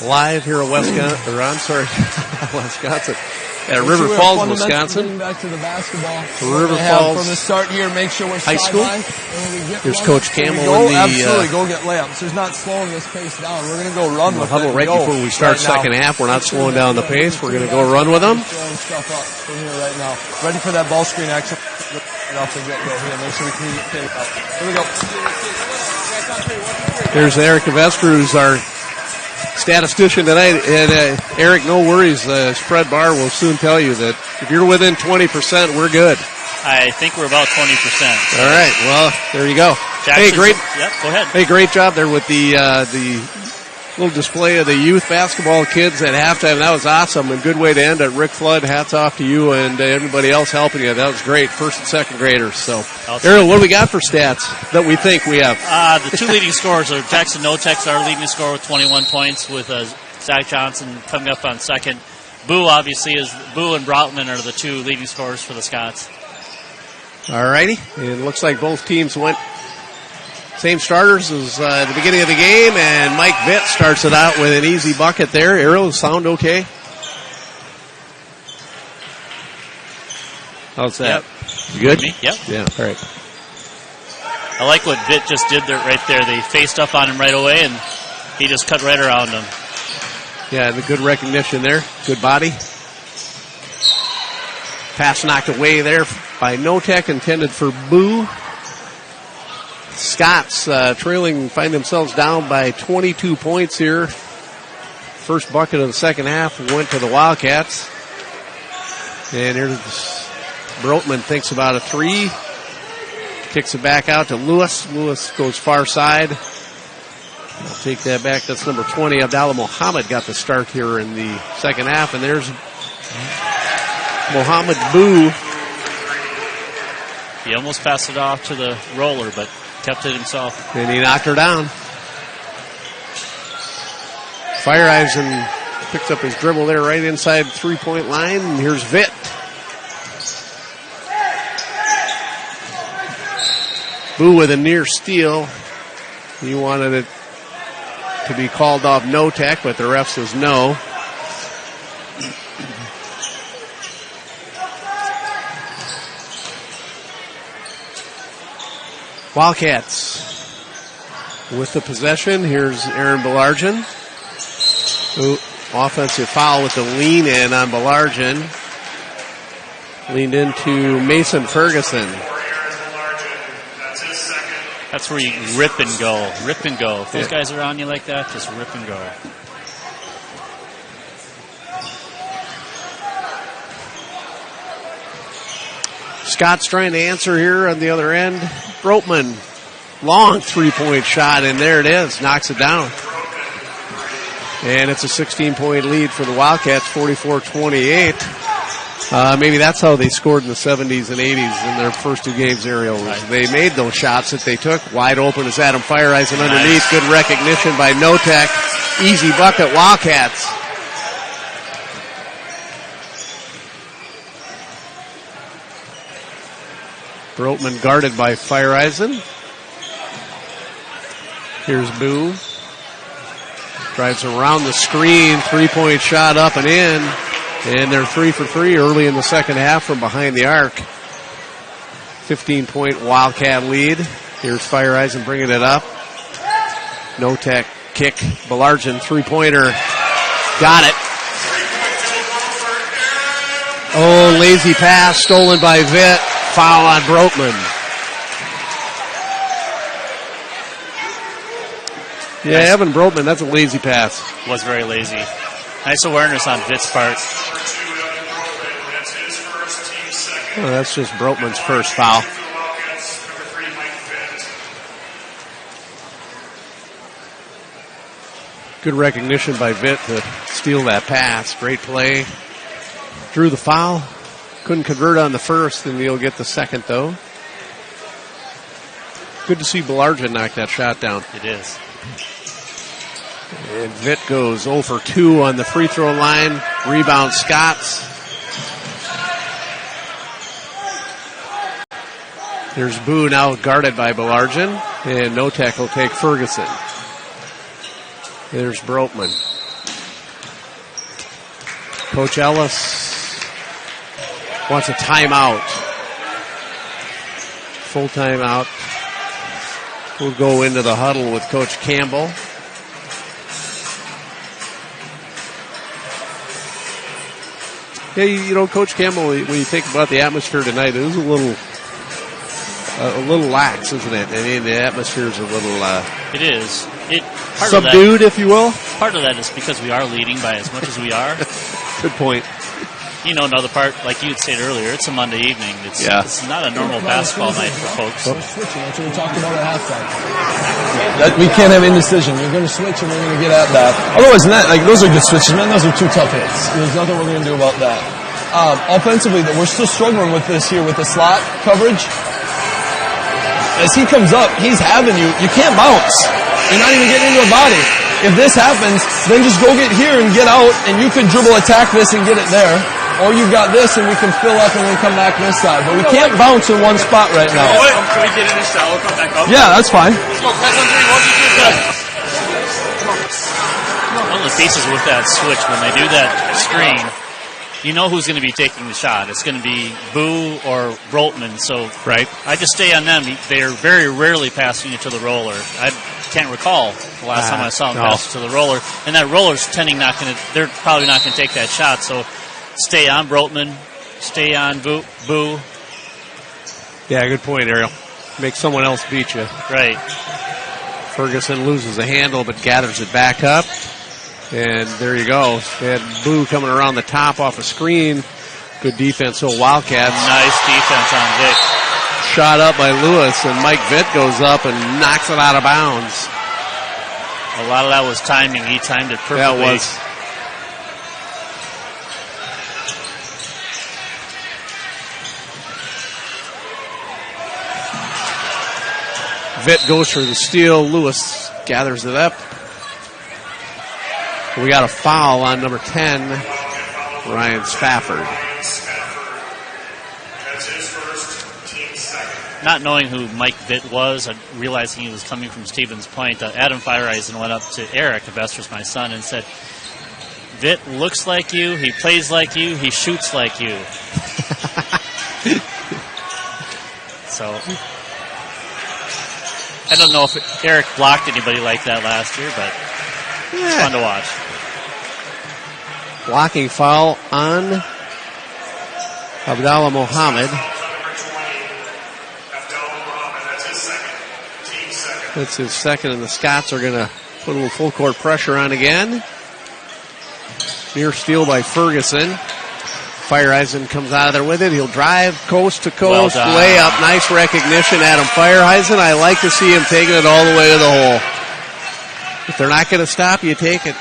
live here at Wisconsin, at River Falls, Wisconsin. Getting back to the basketball. River Falls from the start here, make sure we're High School. Here's Coach Campbell in the absolutely go get layups. There's not slowing this pace down. We're going to go run with huddle it. right before we start second half. We're not slowing down the pace. We're going to go run with them. Throwing stuff up from here right now. Ready for that ball screen action. Right off the get-go here. Make sure we communicate out. Here we go. There's Eric Vestru, our statistician tonight. And Eric, no worries. Fred Barr will soon tell you that if you're within 20%, we're good. I think we're about 20%. All right. Well, there you go. Jackson's, hey, great. Yep, go ahead. Hey, great job there with the little display of the youth basketball kids at halftime. That was awesome. And good way to end it. Rick Flood, hats off to you and everybody else helping you. That was great. First and second graders. So, Ariel, what do we got for stats that we think we have? The two leading scorers are Jackson Notek's our leading scorer with 21 points, with Zach Johnson coming up on second. Boo, obviously, Boo and Broutman are the two leading scorers for the Scots. All righty. It looks like both teams went same starters as at the beginning of the game, and Mike Vitt starts it out with an easy bucket there. Ariel, sound okay? How's that? Yep. You good? Me? Yep. Yeah, all right. I like what Vitt just did there, right there. They faced up on him right away, and he just cut right around him. Yeah, the good recognition there. Good body. Pass knocked away there by Notek, intended for Boo. Scots trailing, find themselves down by 22 points here. First bucket of the second half went to the Wildcats. And here's Broutman, thinks about a three. Kicks it back out to Lewis. Lewis goes far side. I'll take that back. That's number 20. Abdallah Mohammed got the start here in the second half. And there's Mohammed Boo. He almost passed it off to the roller, but kept it himself. And he knocked her down. Fireeisen picks up his dribble there right inside the three-point line. And here's Vitt. Boo with a near steal. He wanted it to be called off Notek, but the ref says no. Wildcats with the possession. Here's Aaron Belargin. Offensive foul with the lean in on Belargin. Leaned into Mason Ferguson. That's where you rip and go. Rip and go. If those guys are on you like that, just rip and go. Scott's trying to answer here on the other end. Brotman, long three-point shot, and there it is. Knocks it down. And it's a 16-point lead for the Wildcats, 44-28. Maybe that's how they scored in the 70s and 80s in their first two games, Ariel. They made those shots that they took. Wide open is Adam Fireisen underneath. Good recognition by Notek. Easy bucket, Wildcats. Brotman guarded by Fireisen. Here's Boo. Drives around the screen. Three-point shot up and in. And they're 3 for 3 early in the second half from behind the arc. 15-point Wildcat lead. Here's Fireisen bringing it up. Notek kick. Belargin three-pointer. Got it. Oh, lazy pass stolen by Vitt. Foul on Brotman. Yeah, Evan Brotman, that's a lazy pass. Was very lazy. Nice awareness on Vitt's part. Oh, that's just Brotman's first foul. Good recognition by Vitt to steal that pass. Great play. Drew the foul. Couldn't convert on the first, and he'll get the second, though. Good to see Belargin knock that shot down. It is. And Vitt goes 0 for 2 on the free throw line. Rebound Scots. There's Boo now guarded by Belargin. And Notek will take Ferguson. There's Brotman. Coach Ellis wants a timeout. Full timeout. We'll go into the huddle with Coach Campbell. Hey, you know, Coach Campbell, when you think about the atmosphere tonight, it was a little lax, isn't it? I mean, the atmosphere is a little it is. Subdued, if you will. Part of that is because we are leading by as much as we are. Good point. You know, another part, like you had said earlier, it's a Monday evening. It's not a normal basketball night for folks. Switching, that's what we talked about at halftime. We can't have indecision. You're going to switch and we're going to get at that. Otherwise than that, like, those are good switches, man. Those are two tough hits. There's nothing we're going to do about that. Offensively, though, we're still struggling with this here with the slot coverage. As he comes up, he's having you. You can't bounce. You're not even getting into a body. If this happens, then just go get here and get out, and you can dribble attack this and get it there. Or you've got this, and we can fill up and then come back this side. But we can't bounce in one spot right now. Can we get in the shower, come back up? Yeah, that's fine. Let's go. Press on 3, 1, 2, 3. One of the pieces with that switch, when they do that screen, you know who's going to be taking the shot. It's going to be Boo or Brotman. So I just stay on them. They are very rarely passing it to the roller. I can't recall the last time I saw them pass it to the roller. And that roller's they're probably not going to take that shot. So stay on Brotman. Stay on Boo. Yeah, good point, Ariel. Make someone else beat you. Right. Ferguson loses the handle but gathers it back up. And there you go. They had Boo coming around the top off a screen. Good defense, so Wildcats. Nice defense on Vitt. Shot up by Lewis, and Mike Vitt goes up and knocks it out of bounds. A lot of that was timing. He timed it perfectly. That was. Vitt goes for the steal. Lewis gathers it up. We got a foul on number 10, Ryan Spafford. That's his first, team second. Not knowing who Mike Vitt was, realizing he was coming from Stevens Point, Adam Fireisen went up to Eric, Besser's my son, and said, Vitt looks like you, he plays like you, he shoots like you. So, I don't know if Eric blocked anybody like that last year, but it's fun to watch. Blocking foul on Abdallah Mohammed. That's his second, and the Scots are going to put a little full court pressure on again. Near steal by Ferguson. Fireheisen comes out of there with it. He'll drive coast to coast, Well done. way up. Nice recognition, Adam Fireheisen. I like to see him taking it all the way to the hole. If they're not going to stop, you take it.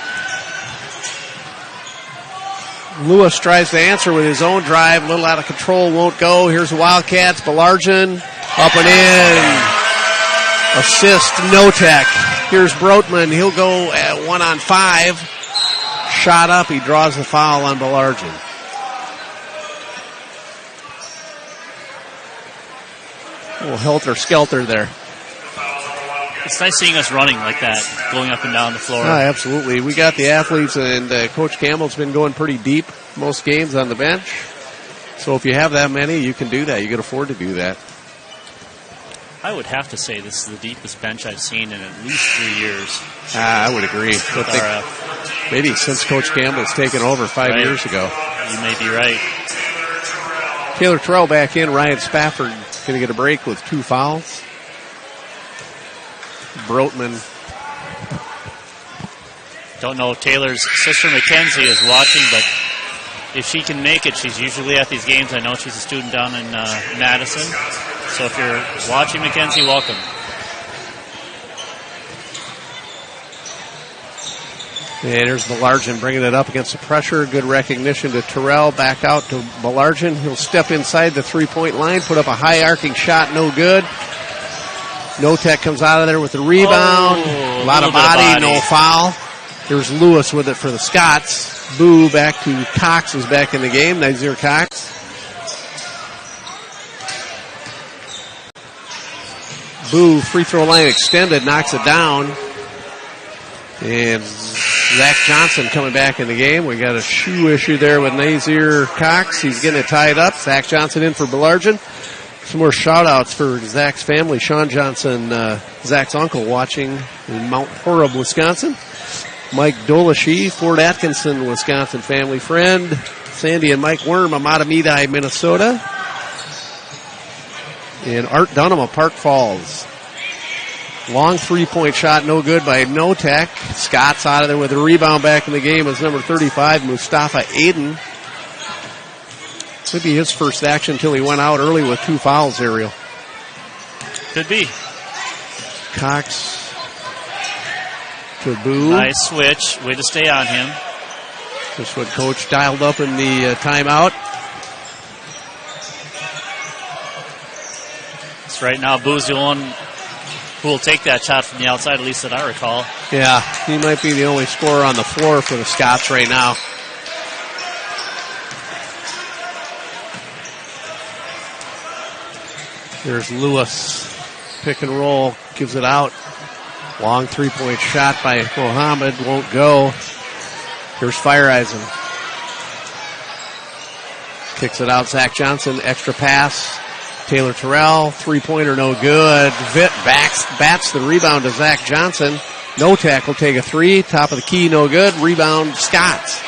Lewis tries to answer with his own drive. A little out of control, won't go. Here's the Wildcats. Belargin up and in. Assist, Notek. Here's Brotman. He'll go at 1-on-5. Shot up. He draws the foul on Belargin. A little helter-skelter there. It's nice seeing us running like that, going up and down the floor. Absolutely. We got the athletes, and Coach Campbell's been going pretty deep most games on the bench. So if you have that many, you can do that. You can afford to do that. I would have to say this is the deepest bench I've seen in at least 3 years. I would agree. Maybe since Coach Campbell's taken over 5 years ago. You may be right. Taylor Terrell back in. Ryan Spafford going to get a break with 2 fouls. Brotman. Don't know if Taylor's sister Mackenzie is watching, but if she can make it, she's usually at these games. I know she's a student down in Madison. So if you're watching, Mackenzie, welcome. And there's Belargin bringing it up against the pressure. Good recognition to Terrell. Back out to Belargin. He'll step inside the three-point line, put up a high arcing shot, no good. Notek comes out of there with the rebound. Oh, a lot of body, no foul. Here's Lewis with it for the Scots. Boo back to Cox is back in the game. Nazir Cox. Boo, free throw line extended, knocks it down. And Zach Johnson coming back in the game. We got a shoe issue there with Nazir Cox. He's getting it tied up. Zach Johnson in for Belargin. Some more shout-outs for Zach's family. Sean Johnson, Zach's uncle, watching in Mount Horeb, Wisconsin. Mike Dolashi, Fort Atkinson, Wisconsin family friend. Sandy and Mike Worm, Amatamidi, Minnesota. And Art Dunham of Park Falls. Long three-point shot, no good by Notek. Scott's out of there with a rebound back in the game as number 35, Mustafa Aiden. Could be his first action until he went out early with 2 fouls, Ariel. Could be. Cox to Boo. Nice switch. Way to stay on him. That's what Coach dialed up in the timeout. So right now, Boo's the one who will take that shot from the outside, at least that I recall. Yeah, he might be the only scorer on the floor for the Scots right now. There's Lewis. Pick and roll. Gives it out. Long three-point shot by Mohammed. Won't go. Here's Fireheisen. Kicks it out. Zach Johnson. Extra pass. Taylor Terrell. Three-pointer no good. Vitt bats the rebound to Zach Johnson. Notek will take a three. Top of the key. No good. Rebound Scots.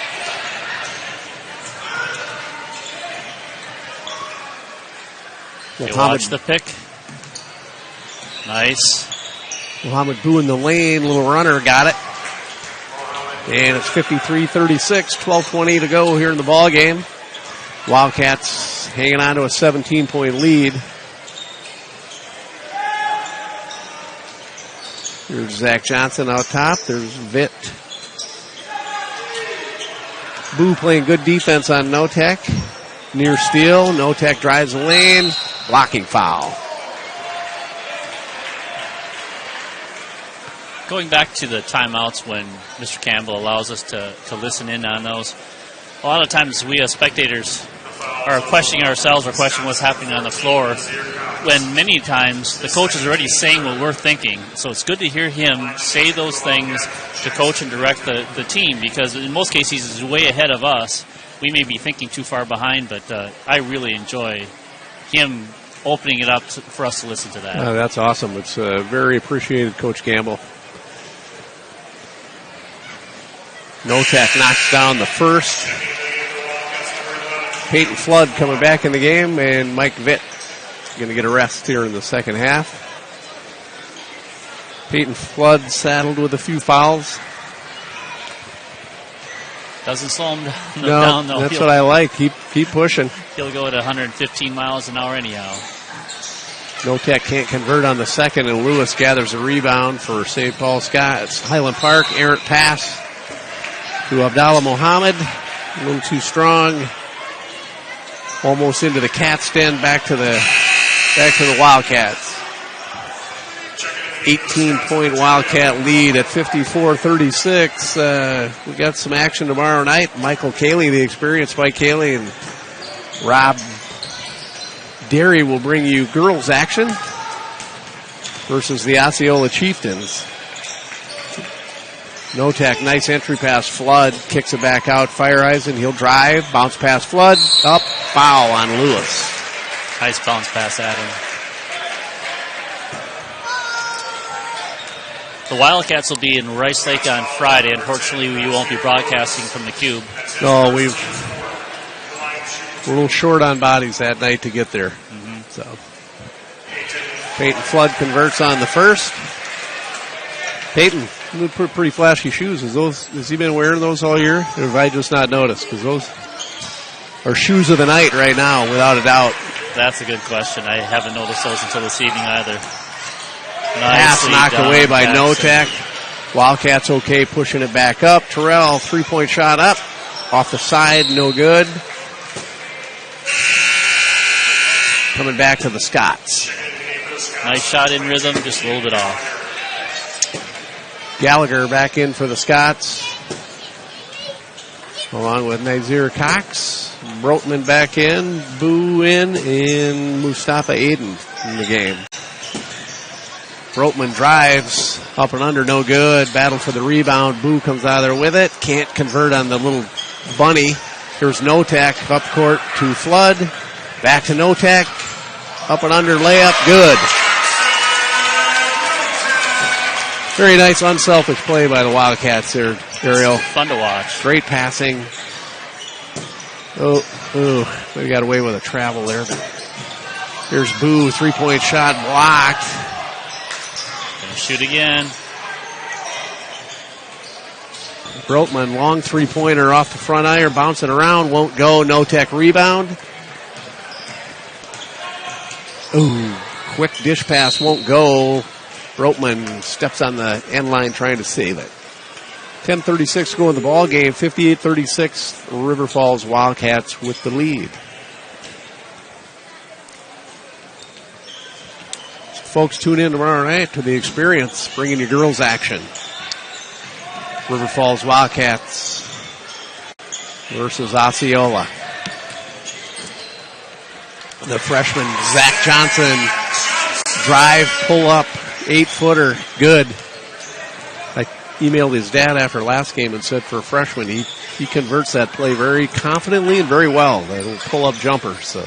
You watch the pick. Nice. Mohammed Boo in the lane. Little runner. Got it. And it's 53-36. 12:20 to go here in the ball game. Wildcats hanging on to a 17-point lead. Here's Zach Johnson out top. There's Vitt. Boo playing good defense on Notek. Near steal. Notek drives the lane. Blocking foul. Going back to the timeouts when Mr. Campbell allows us to listen in on those, a lot of times we as spectators are questioning ourselves or questioning what's happening on the floor when many times the coach is already saying what we're thinking. So it's good to hear him say those things to coach and direct the team, because in most cases he's way ahead of us. We may be thinking too far behind, but I really enjoy him opening it up for us to listen to that. That's awesome. It's very appreciated, Coach Campbell. Notek knocks down the first. Peyton Flood coming back in the game, and Mike Vitt going to get a rest here in the second half. Peyton Flood saddled with a few fouls. Doesn't slow him down. No, though. that's what I like. Keep pushing. He'll go at 115 miles an hour anyhow. No-Tech can't convert on the second, and Lewis gathers a rebound for St. Paul Scots. Highland Park, errant pass to Abdallah Mohammed. A little too strong. Almost into the Cats' den, back to the Wildcats. 18-point Wildcat lead at 54-36. We got some action tomorrow night. Michael Cayley, the experienced Mike Cayley, and Rob Derry will bring you girls action versus the Osceola Chieftains. No-Tech, nice entry pass. Flood kicks it back out. Fireeisen, he'll drive. Bounce pass. Flood. Up. Foul on Lewis. Nice bounce pass at him. The Wildcats will be in Rice Lake on Friday. Unfortunately, we won't be broadcasting from the Cube. No, we're a little short on bodies that night to get there. So Peyton Flood converts on the first. Peyton, pretty flashy shoes. Has he been wearing those all year? Or have I just not noticed? Because those are shoes of the night right now, without a doubt. That's a good question. I haven't noticed those until this evening either. Pass knocked away by No-Tech. Wildcats okay, pushing it back up. Terrell, three-point shot up. Off the side, no good. Coming back to the Scots. Nice shot in rhythm, just a little bit off. Gallagher back in for the Scots, along with Nazir Cox. Brotman back in, Boo in, and Mustafa Aiden in the game. Brotman drives, up and under, no good. Battle for the rebound. Boo comes out of there with it. Can't convert on the little bunny. Here's No-Tech, up court to Flood. Back to No-Tech. Up and under, layup, good. Very nice, unselfish play by the Wildcats there, Ariel. Fun to watch. Great passing. Oh, we got away with a travel there. But here's Boo, three-point shot blocked. Gonna shoot again. Brotman, long three-pointer off the front iron, bouncing around, won't go. No-Tech rebound. Ooh, quick dish pass, won't go. Brotman steps on the end line trying to save it. 10:36 to go in the ball game. 58-36. River Falls Wildcats with the lead. So folks, tune in tomorrow night to the Experience, bringing you girls action. River Falls Wildcats versus Osceola. The freshman Zach Johnson, drive, pull up, 8-footer, good. I emailed his dad after last game and said for a freshman, he converts that play very confidently and very well. That little pull-up jumper. So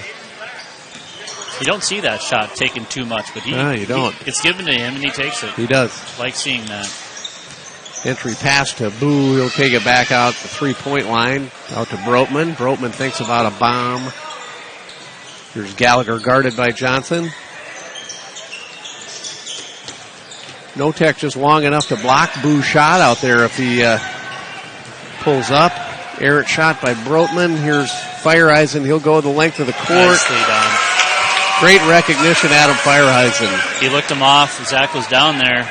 you don't see that shot taken too much, but you don't. It's given to him and he takes it. He does. Like seeing that. Entry pass to Boo. He'll take it back out the three-point line. Out to Brotman. Brotman thinks about a bomb. Here's Gallagher guarded by Johnson. No-Tech just long enough to block Boo's shot out there if he pulls up. Errant shot by Brotman. Here's Fireeisen. He'll go the length of the court. Nicely done. Great recognition, Adam Fireeisen. He looked him off. Zach was down there.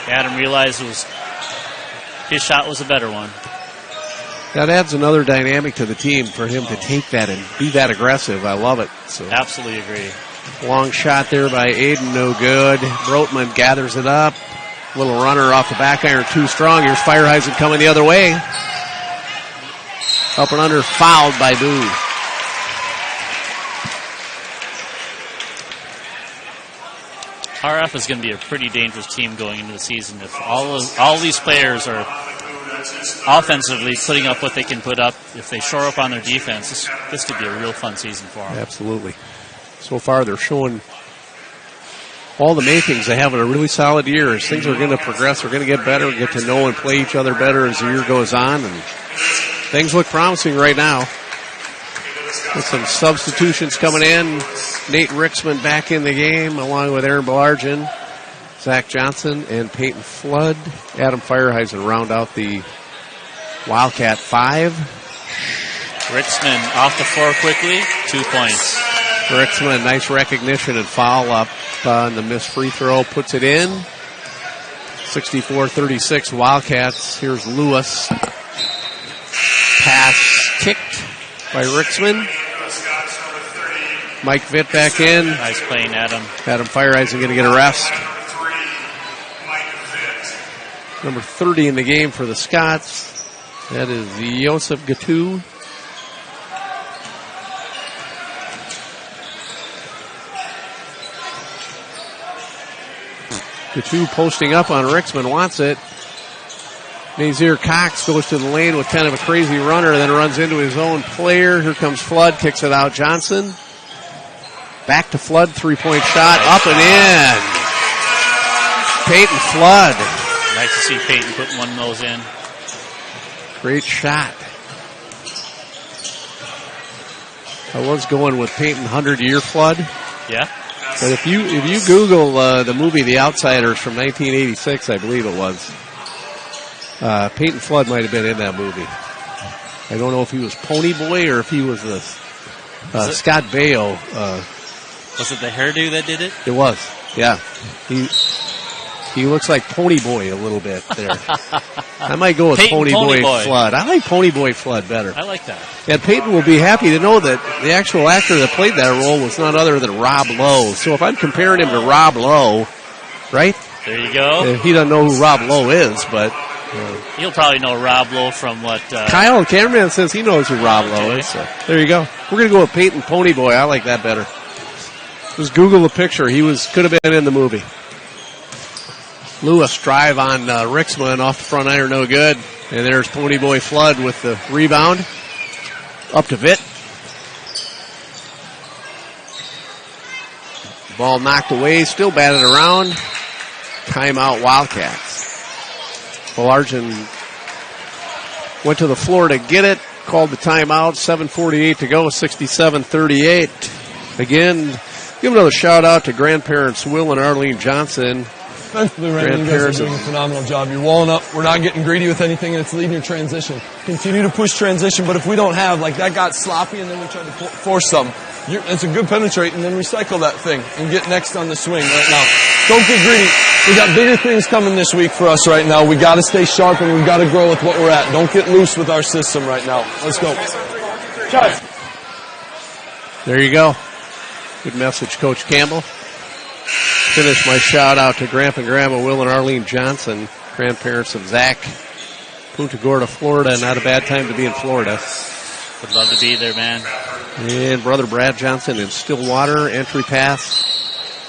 Adam realized his shot was a better one. That adds another dynamic to the team for him to take that and be that aggressive. I love it. So. Absolutely agree. Long shot there by Aiden, no good. Brotman gathers it up. Little runner off the back iron, too strong. Here's Fireeisen coming the other way. Up and under, fouled by Boo. RF is going to be a pretty dangerous team going into the season. If all these players are offensively putting up what they can put up, if they shore up on their defense, this could be a real fun season for them. Absolutely. So far, they're showing all the makings of having a really solid year. As things are going to progress, we're going to get better, get to know and play each other better as the year goes on, and things look promising right now. With some substitutions coming in. Nate Rixman back in the game, along with Aaron Belargin, Zach Johnson, and Peyton Flood. Adam Fireeisen round out the Wildcat 5. Ritzman off the floor quickly, 2 points. Ritzman, nice recognition and foul up on the missed free throw, puts it in. 64-36 Wildcats. Here's Lewis. Pass kicked by Ritzman. Mike Vitt back in. Nice playing, Adam. Adam Fireisen going to get a rest. Number 30 in the game for the Scots. That is Joseph Gatu. Gatu posting up on Ritzman, wants it. Nazir Cox goes to the lane with kind of a crazy runner, then runs into his own player. Here comes Flood, kicks it out. Johnson. Back to Flood, 3-point shot, up and in. Peyton Flood. Nice to see Peyton putting one of those in. Great shot. I was going with Peyton 100-year Flood. Yeah. But if you Google the movie The Outsiders from 1986, I believe it was, Peyton Flood might have been in that movie. I don't know if he was Pony Boy or if he was the Scott Baio. Was it the hairdo that did it? It was, yeah. He looks like Pony Boy a little bit there. I might go with Pony Boy Flood. I like Pony Boy Flood better. I like that. And Peyton will be happy to know that the actual actor that played that role was none other than Rob Lowe. So if I'm comparing him to Rob Lowe, right? There you go. He doesn't know who Rob Lowe is, but... He'll probably know Rob Lowe from what... Kyle, the cameraman, says he knows who Rob Lowe is. So there you go. We're going to go with Peyton Pony Boy. I like that better. Just Google the picture. He could have been in the movie. Lewis drive on Ritzman off the front iron, no good. And there's Pony Boy Flood with the rebound. Up to Vitt. Ball knocked away, still batted around. Timeout Wildcats. Belargin went to the floor to get it, called the timeout, 7:48 to go, 67-38. Again, give another shout out to grandparents Will and Arlene Johnson. Defensively, Randy, you guys are doing a phenomenal job. You're walling up. We're not getting greedy with anything, and it's leading your transition. Continue to push transition, but if we don't have, like that got sloppy, and then we tried to force something. It's a good penetrate, and then recycle that thing and get next on the swing right now. Don't get greedy. We got bigger things coming this week for us right now. We got to stay sharp, and we got to grow with what we're at. Don't get loose with our system right now. Let's go. There you go. Good message, Coach Campbell. Finish my shout out to Grandpa and Grandma Will and Arlene Johnson, grandparents of Zach. Punta Gorda, Florida. Not a bad time to be in Florida. Would love to be there, man. And brother Brad Johnson in Stillwater, entry pass.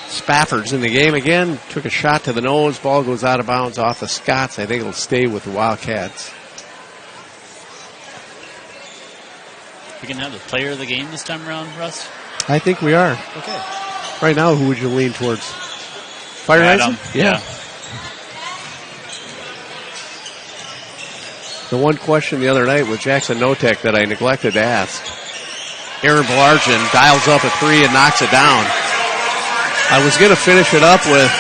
Spafford's in the game again. Took a shot to the nose. Ball goes out of bounds off the Scots. I think it'll stay with the Wildcats. We can have the player of the game this time around, Russ? I think we are. Okay. Right now, who would you lean towards? Fireisen? Yeah. The one question the other night with Jackson Notek that I neglected to ask. Aaron Belargin dials up a three and knocks it down. I was going to finish it up with,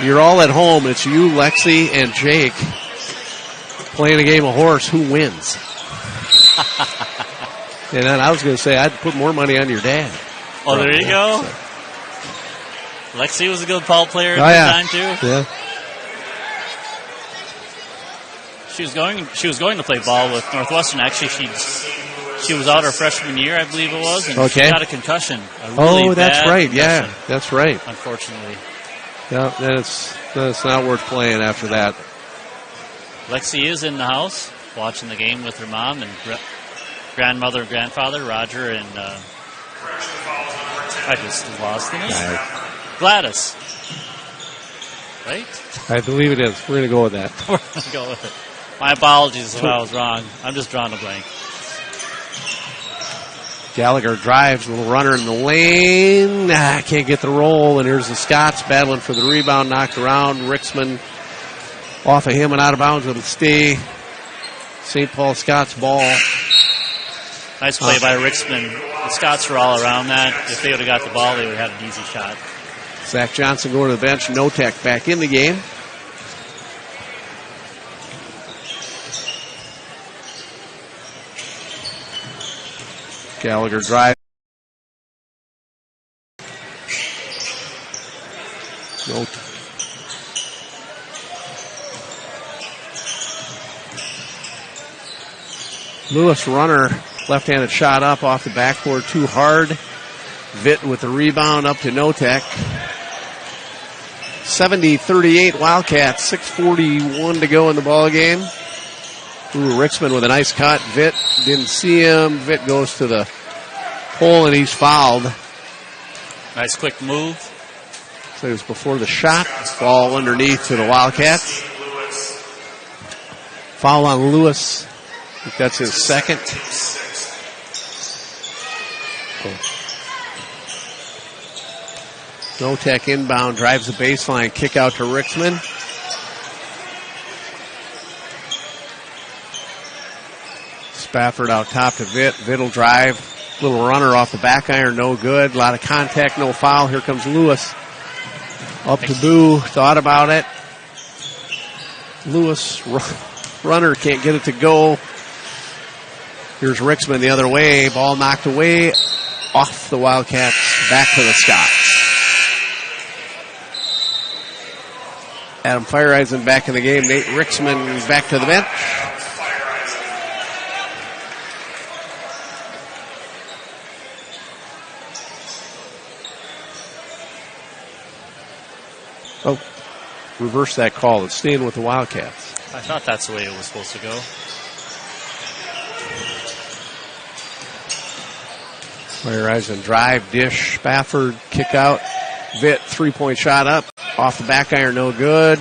you're all at home. It's you, Lexi, and Jake playing a game of horse. Who wins? And then I was going to say, I'd put more money on your dad. Oh, there you go. So. Lexi was a good ball player at the time, too. Yeah. She was going to play ball with Northwestern. Actually, she was out her freshman year, I believe it was, and she got a concussion. That's right. Yeah, that's right. Unfortunately. Yeah, then it's not worth playing after that. Lexi is in the house watching the game with her mom and grandmother and grandfather, Roger, and I just lost the name. Gladys. Right? I believe it is. We're going to go with that. We're going to go with it. My apologies if I was wrong. I'm just drawing a blank. Gallagher drives, a little runner in the lane. Can't get the roll, and here's the Scots battling for the rebound, knocked around. Ritzman off of him and out of bounds. It'll stay St. Paul Scots ball. Nice play by Ritzman. The Scots were all around that. If they would have got the ball, they would have had an easy shot. Zach Johnson going to the bench. Notek back in the game. Gallagher drive. Note. Lewis runner, left-handed shot up off the backboard, too hard. Vitt with the rebound up to Notek. 70-38 Wildcats, 6:41 to go in the ball game. Ooh, Rixman with a nice cut. Vitt didn't see him. Vitt goes to the hole and he's fouled. Nice quick move. So it was before the shot. Ball underneath to the Wildcats. Foul on Lewis. I think that's his second. Notek inbound, drives the baseline, kick out to Rixman. Spafford out top to Vitt. Vitt will drive. Little runner off the back iron, no good. A lot of contact, no foul. Here comes Lewis. Up to Boo, thought about it. Lewis, runner, can't get it to go. Here's Rixman the other way. Ball knocked away off the Wildcats. Back to the Scots. Adam Fireeisen back in the game. Nate Rixman back to the bench. Oh, reverse that call. It's staying with the Wildcats. I thought that's the way it was supposed to go. Fireeisen drive, dish, Spafford, kick out. Vitt, three-point shot up. Off the back iron, no good.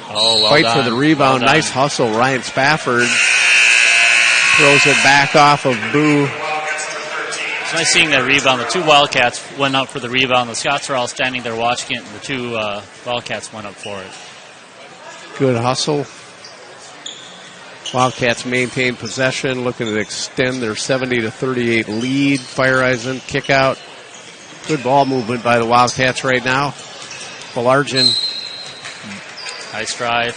Oh, well Fight done. for the rebound. Well nice hustle. Ryan Spafford throws it back off of Boo. It's nice seeing that rebound. The two Wildcats went up for the rebound. The Scots are all standing there watching it, and the two Wildcats went up for it. Good hustle. Wildcats maintain possession, looking to extend their 70-38 lead. Fireeisen, kick out. Good ball movement by the Wildcats right now. Belargin Nice drive.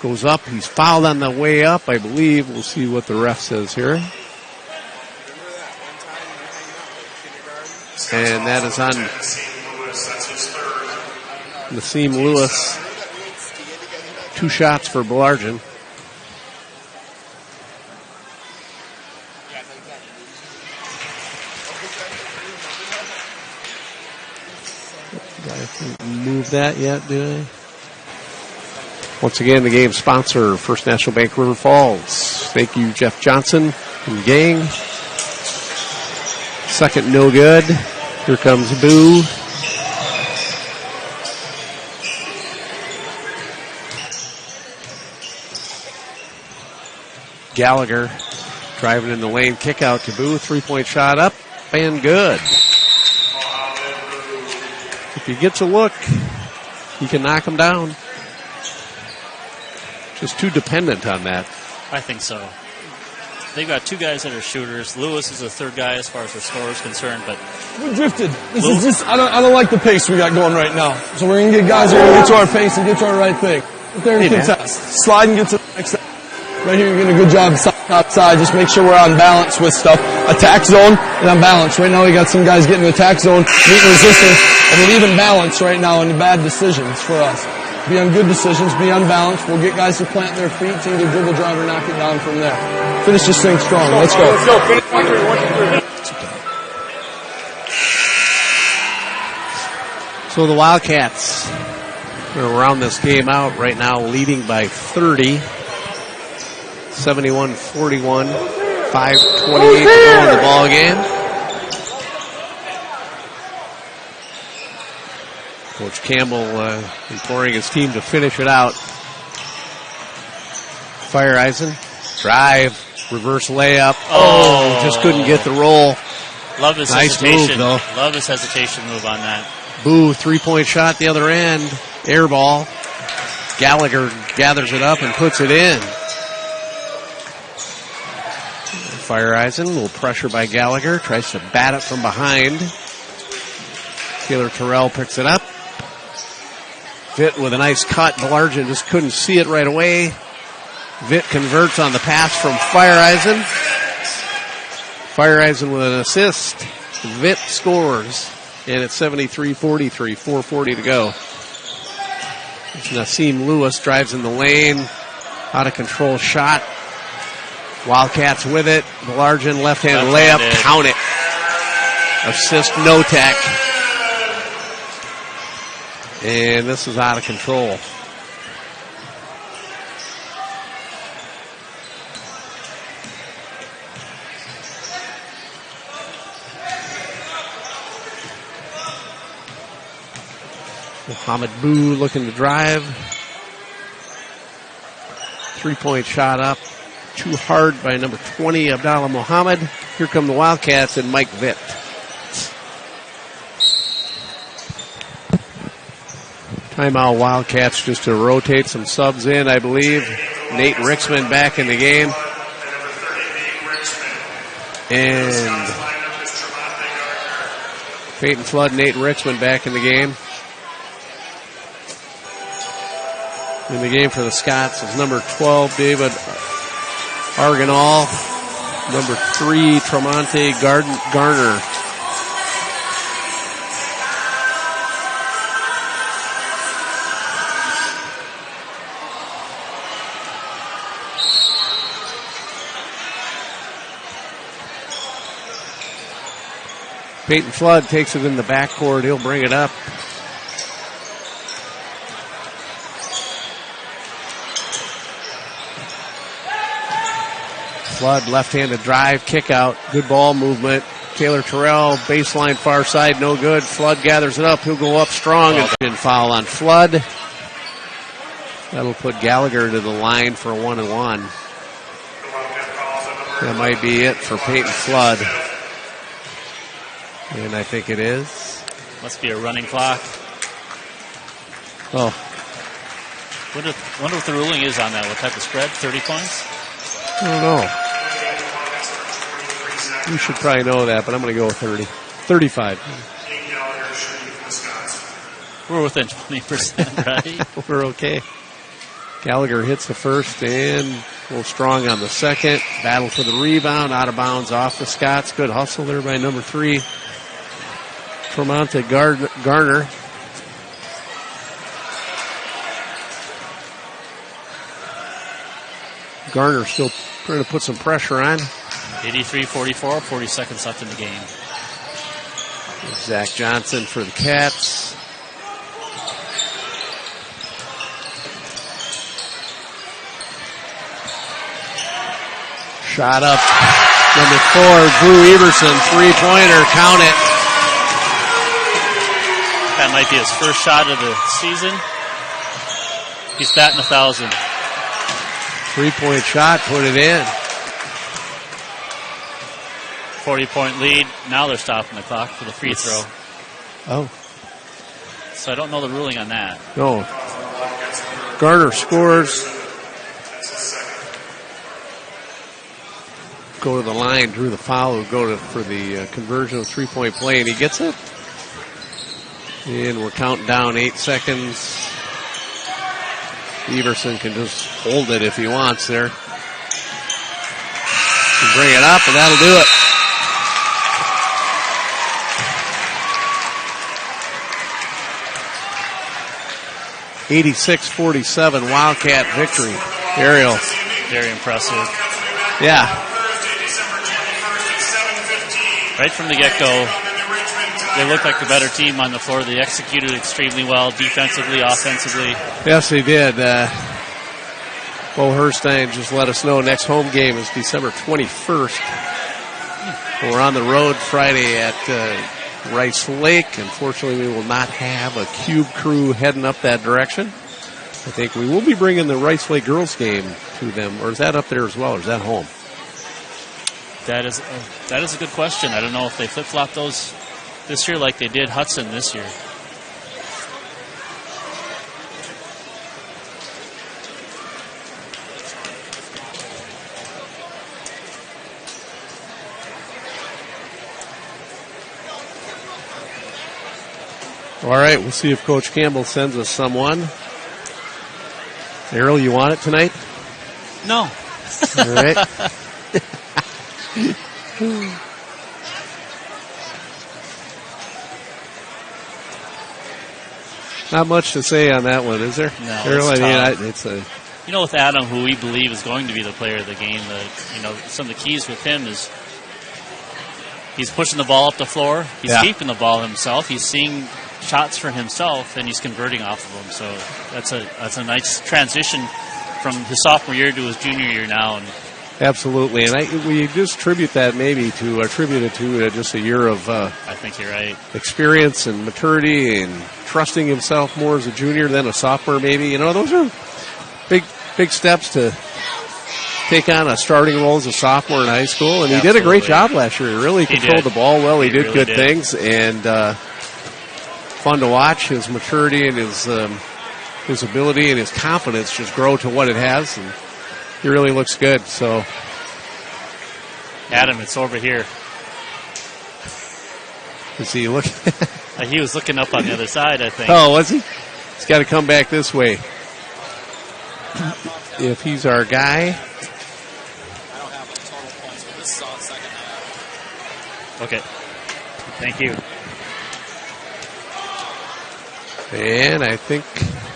goes up. He's fouled on the way up, I believe. We'll see what the ref says here. And that is on Nassim Lewis. 2 shots for Belargin. I didn't move that yet, did I? Once again, the game sponsor, First National Bank River Falls. Thank you, Jeff Johnson and gang. Second, no good. Here comes Boo. Gallagher driving in the lane, kick out to Boo. 3-point shot up and good. If he gets a look, he can knock him down. Just too dependent on that. I think so. They've got 2 guys that are shooters. Lewis is the 3rd guy as far as the score is concerned, but We drifted. This is just, I don't like the pace we got going right now. So we're going to get guys who are going to get to our pace and get to our right thing. Get there and contest. Slide and get to the next step. Right here, you're doing a good job outside. Just make sure we're on balance with stuff. Attack zone and on balance. Right now we got some guys getting to attack zone, meeting resistance. I mean, even balance right now in the bad decisions for us. Be on good decisions, be on balance. We'll get guys to plant their feet to either dribble, drive, or knock it down from there. Finish this thing strong. Let's go. Let's go. Finish 1, 3, 1, 2, 3. So the Wildcats are round this game out right now, leading by 30. 71-41. 5:28 to go in the ball game. Coach Campbell imploring his team to finish it out. Fireeisen, drive, reverse layup. Oh, just couldn't get the roll. love his Nice hesitation. move, though. Love his hesitation move on that. Boo, 3-point shot the other end. Air ball. Gallagher gathers it up and puts it in. Fireeisen, a little pressure by Gallagher. Tries to bat it from behind. Taylor Terrell picks it up. Vitt with a nice cut. Belargin just couldn't see it right away. Vitt converts on the pass from Fireeisen. Fire Eisen with an assist. Vitt scores. And it's 73-43, 4:40 to go. Nassim Lewis drives in the lane. Out of control shot. Wildcats with it. The large end left-hand layup. Count it. Assist Notek. And this is out of control. Mohamed Boo looking to drive. 3-point shot up. Too hard by number 20, Abdallah Mohammed. Here come the Wildcats and Mike Vitt. Timeout Wildcats just to rotate some subs in, I believe. Nate Rixman back in the game. And Peyton Flood, Nate Rixman back in the game. In the game for the Scots is number 12, David Arganall. Number 3, Tremonte Garner. Peyton Flood takes it in the backcourt. He'll bring it up. Flood, left-handed drive, kick out, good ball movement. Taylor Terrell, baseline far side, no good. Flood gathers it up. He'll go up strong and foul on Flood. That'll put Gallagher to the line for a 1-and-1. That might be it for Peyton Flood. And I think it is. Must be a running clock. Oh. Wonder what the ruling is on that. What type of spread? 30 points? I don't know. You should probably know that, but I'm going to go with 30. 35. We're within 20%, right? We're okay. Gallagher hits the first and a little strong on the second. Battle for the rebound. Out of bounds off the Scots. Good hustle there by number 3. Tremonte Garner. Garner still trying to put some pressure on. 83-44, 40 seconds left in the game. Zach Johnson for the Cats. Shot up. Number 4, Drew Everson, 3-pointer. Count it. That might be his first shot of the season. He's batting 1,000. 3-point shot, put it in. 40-point lead. Now they're stopping the clock for the free throw. Oh. So I don't know the ruling on that. No. Garner scores. Go to the line, drew the foul, go for the conversion of 3-point play, and he gets it. And we're counting down 8 seconds. Everson can just hold it if he wants there. Can bring it up, and that'll do it. (86-47) Wildcat victory. Ariel. Very impressive. Yeah. Right from the get-go, they looked like the better team on the floor. They executed extremely well, defensively, offensively. Yes, they did. Bo Herstein just let us know next home game is December 21st. We're on the road Friday at Rice Lake. Unfortunately, we will not have a Cube crew heading up that direction. I think we will be bringing the Rice Lake girls game to them. Or is that up there as well, or is that home? That is a good question. I don't know if they flip-flop those this year like they did Hudson this year. All right, we'll see if Coach Campbell sends us someone. Errol, you want it tonight? No. All right. Not much to say on that one, is there? No, Really, it's tough. it's a With Adam, who we believe is going to be the player of the game, some of the keys with him is he's pushing the ball up the floor. He's keeping the ball himself. He's seeing shots for himself, and he's converting off of them. So that's a nice transition from his sophomore year to his junior year now. And absolutely, and we just attribute it to just a year of I think you're right. experience and maturity and trusting himself more as a junior than a sophomore. Maybe those are big steps to take on a starting role as a sophomore in high school, and he did a great job last year. He really controlled the ball well. He did good things, and fun to watch. His maturity and his ability and his confidence just grow to what it has, and he really looks good. So, Adam, it's over here. Is he looking? He was looking up on the other side, I think. Oh, was he? He's got to come back this way. If he's our guy. I don't have total points, but this is all second half. Okay. Thank you. And I think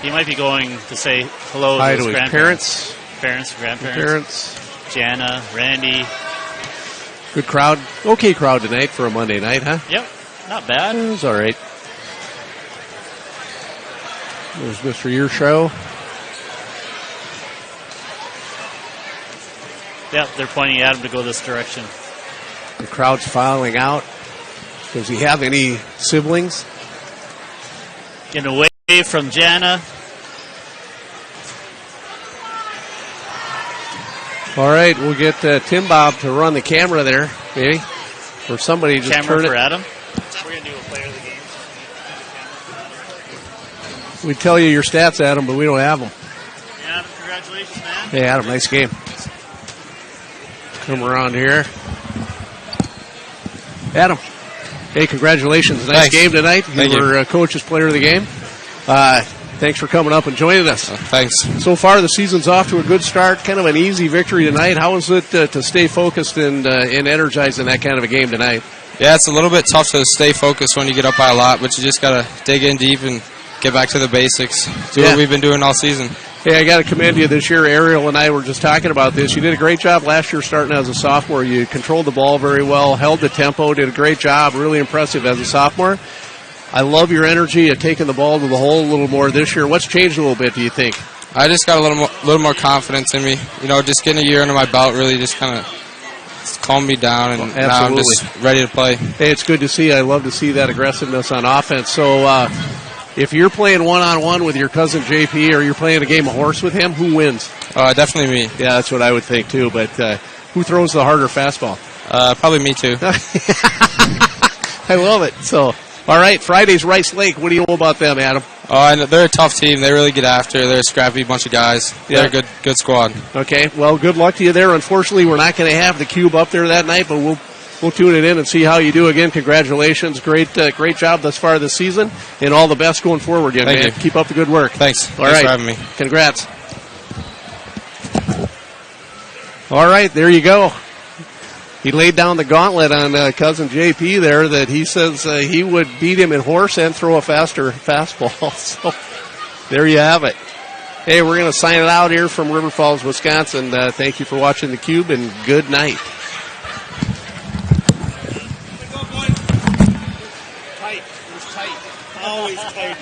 he might be going to say hello hi to his grandparents. Grandparents. Jana, Randy. Good crowd. Okay crowd tonight for a Monday night, huh? Yep. Not bad. It was all right. There's Mr. Yearshow. Yep, they're pointing at him to go this direction. The crowd's filing out. Does he have any siblings? Getting away from Jana. All right, we'll get Tim Bob to run the camera there, maybe. Or somebody just camera turn for it. Adam. We're going to do a player of the game. We tell you your stats, Adam, but we don't have them. Adam, congratulations, man. Hey, Adam, nice game. Come around here. Adam, hey, congratulations. Nice game tonight. You were coach's player of the game. Thanks for coming up and joining us. Thanks. So far, the season's off to a good start. Kind of an easy victory tonight. How was it to stay focused and energized in that kind of a game tonight? Yeah, it's a little bit tough to stay focused when you get up by a lot, but you just got to dig in deep and get back to the basics. Do what we've been doing all season. Hey, I got to commend you this year. Ariel and I were just talking about this. You did a great job last year starting as a sophomore. You controlled the ball very well, held the tempo, did a great job, really impressive as a sophomore. I love your energy at taking the ball to the hole a little more this year. What's changed a little bit, do you think? I just got a little more confidence in me. Just getting a year under my belt really just kind of calmed me down, and now I'm just ready to play. Hey, it's good to see. I love to see that aggressiveness on offense. So if you're playing one-on-one with your cousin JP or you're playing a game of horse with him, who wins? Definitely me. Yeah, that's what I would think too. But who throws the harder fastball? Probably me too. I love it. So, all right, Friday's Rice Lake. What do you know about them, Adam? They're a tough team. They really get after. They're a scrappy bunch of guys. They're a good squad. Okay, well, good luck to you there. Unfortunately, we're not going to have the cube up there that night, but we'll tune it in and see how you do. Again, congratulations. Great job thus far this season, and all the best going forward, young man. Keep up the good work. Thanks. Thanks for having me. Congrats. All right, there you go. He laid down the gauntlet on cousin JP there that he says he would beat him in horse and throw a faster fastball. So there you have it. Hey, we're going to sign it out here from River Falls, Wisconsin. Thank you for watching theCUBE, and good night. Tight. It was tight. Always tight.